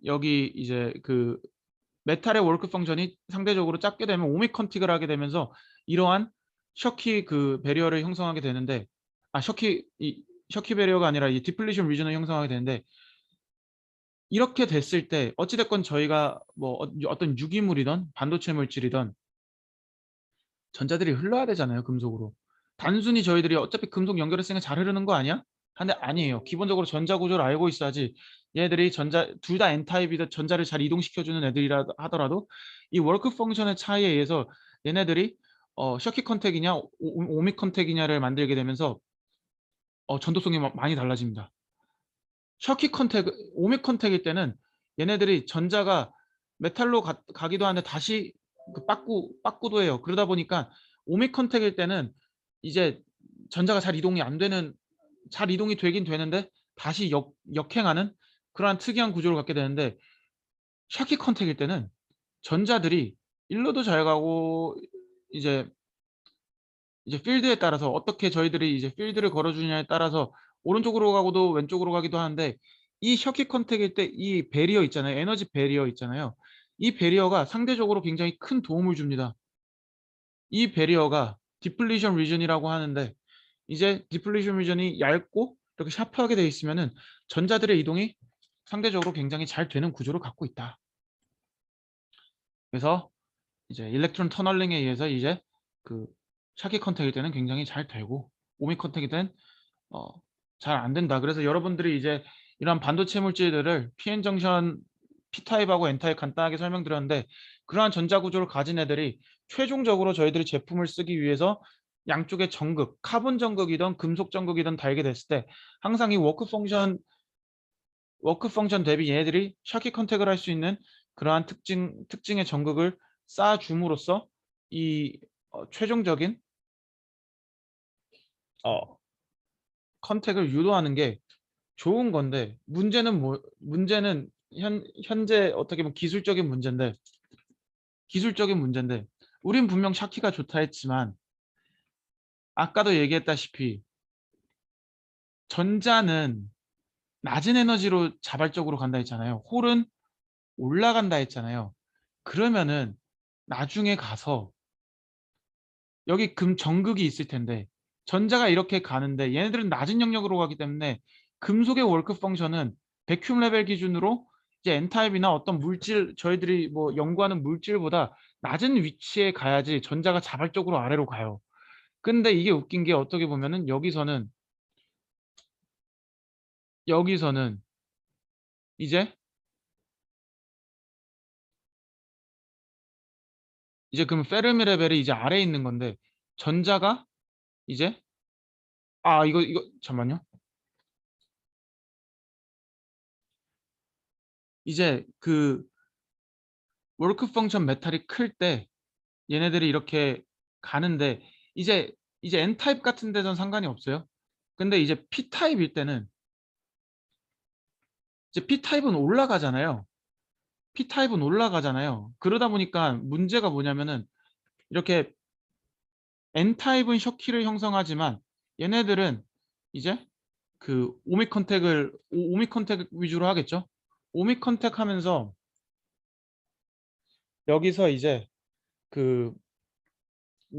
여기 이제 그 메탈의 월크 펑션이 상대적으로 작게 되면 오믹 컨택을 하게 되면서 이러한 셔키 그 배리어를 형성하게 되는데, 셔키 배리어가 아니라 이 디플리션 리전을 형성하게 되는데, 이렇게 됐을 때 어찌됐건 저희가 뭐 어떤 유기물이든 반도체 물질이든 전자들이 흘러야 되잖아요, 금속으로. 단순히 저희들이 어차피 금속 연결했으니까 잘 흐르는 거 아니야? 근데 아니에요. 기본적으로 전자 구조를 알고 있어야지 얘들이 전자 둘 다 N타입이든 전자를 잘 이동시켜주는 애들이라 하더라도 이 워크 펑션의 차이에 의해서 얘네들이 셔키 컨택이냐 오믹 컨택이냐를 만들게 되면서 전도성이 많이 달라집니다. 셔키 컨택, 오믹 컨택일 때는 얘네들이 전자가 메탈로 가기도 하는데 다시 그 빠꾸도 해요. 그러다 보니까 오믹 컨택일 때는 이제 전자가 잘 이동이 되긴 되는데 다시 역행하는 그러한 특이한 구조를 갖게 되는데, 샤키 컨택일 때는 전자들이 일로도 잘 가고 이제 필드에 따라서 어떻게 저희들이 이제 필드를 걸어주냐에 따라서 오른쪽으로 가고도 왼쪽으로 가기도 하는데, 이 셔키 컨택일 때 이 배리어 있잖아요. 에너지 배리어 있잖아요. 이 배리어가 상대적으로 굉장히 큰 도움을 줍니다. 이 배리어가 디플리션 리전이라고 하는데, 이제 디플리션 리전이 얇고 이렇게 샤프하게 되어 있으면은 전자들의 이동이 상대적으로 굉장히 잘 되는 구조를 갖고 있다. 그래서 이제 일렉트론 터널링에 의해서 이제 그 샤키 컨택일 때는 굉장히 잘 되고 오믹 컨택일 때는 어, 잘 안 된다. 그래서 여러분들이 이제 이런 반도체 물질들을 PN 정션 P타입하고 N타입 간단하게 설명드렸는데, 그러한 전자 구조를 가진 애들이 최종적으로 저희들이 제품을 쓰기 위해서 양쪽에 전극, 카본 전극이든 금속 전극이든 달게 됐을 때 항상 이 워크 펑션 대비 얘네들이 샤키 컨택을 할 수 있는 그러한 특징의 전극을 쌓아줌으로써 이 최종적인 어, 컨택을 유도하는 게 좋은 건데, 문제는 현재 어떻게 보면 기술적인 문제인데 우린 분명 샤키가 좋다 했지만 아까도 얘기했다시피 전자는 낮은 에너지로 자발적으로 간다 했잖아요. 홀은 올라간다 했잖아요. 그러면은 나중에 가서 여기 정극이 있을 텐데 전자가 이렇게 가는데 얘네들은 낮은 영역으로 가기 때문에 금속의 월크 펑션은 백큐 레벨 기준으로 이제 N타입이나 어떤 물질, 저희들이 뭐 연구하는 물질보다 낮은 위치에 가야지 전자가 자발적으로 아래로 가요. 근데 이게 웃긴 게 어떻게 보면은 여기서는 이제 그럼 페르미 레벨이 이제 아래에 있는 건데 전자가 이제 이거 잠깐만요. 이제 그 월크 펑션 메탈이 클 때 얘네들이 이렇게 가는데 이제 N타입 같은 데선 상관이 없어요. 근데 이제 P타입일 때는 이제 P타입은 올라가잖아요. 그러다 보니까 문제가 뭐냐면은 이렇게 N타입은 셔키를 형성하지만 얘네들은 이제 그 오믹 컨택 위주로 하겠죠. 오믹 컨택 하면서 여기서 이제 그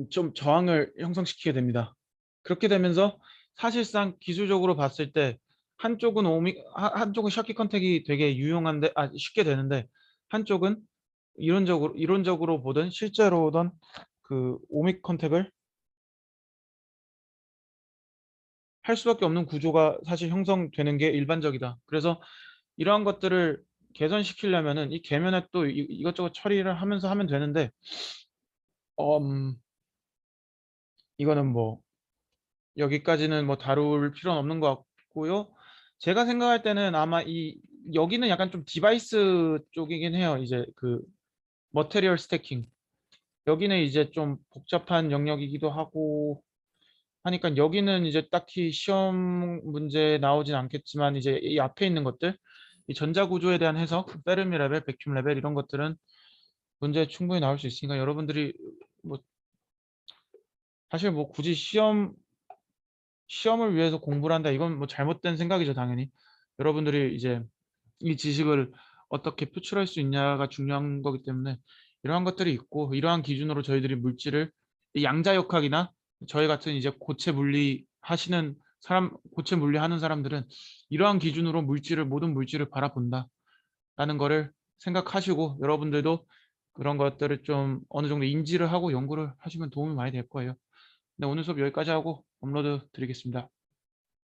좀 저항을 형성시키게 됩니다. 그렇게 되면서 사실상 기술적으로 봤을 때 한쪽은 샤키 컨택이 되게 유용한데 쉽게 되는데, 한쪽은 이론적으로 보든 실제로든 그 오믹 컨택을 할 수밖에 없는 구조가 사실 형성되는 게 일반적이다. 그래서 이러한 것들을 개선시키려면은 이 계면에 또 이것저것 처리를 하면서 하면 되는데, 음, 이거는 뭐 여기까지는 뭐 다룰 필요는 없는 것 같고요. 제가 생각할 때는 아마 여기는 약간 좀 디바이스 쪽이긴 해요. 이제 그 머테리얼 스태킹. 여기는 이제 좀 복잡한 영역이기도 하고 하니까 여기는 이제 딱히 시험 문제 나오진 않겠지만 이제 이 앞에 있는 것들 이 전자구조에 대한 해석, 페르미 레벨, 백큐ම් 레벨 이런 것들은 문제 충분히 나올 수 있으니까 여러분들이 뭐 사실 뭐 굳이 시험을 위해서 공부를 한다 이건 뭐 잘못된 생각이죠 당연히. 여러분들이 이제 이 지식을 어떻게 표출할 수 있냐가 중요한 거기 때문에 이러한 것들이 있고 이러한 기준으로 저희들이 물질을 이 양자역학이나 저희 같은 이제 고체 물리 하시는 사람 고체 물리 하는 사람들은 이러한 기준으로 물질을 모든 물질을 바라본다라는 거를 생각하시고 여러분들도 그런 것들을 좀 어느 정도 인지를 하고 연구를 하시면 도움이 많이 될 거예요. 네, 오늘 수업 여기까지 하고 업로드 드리겠습니다.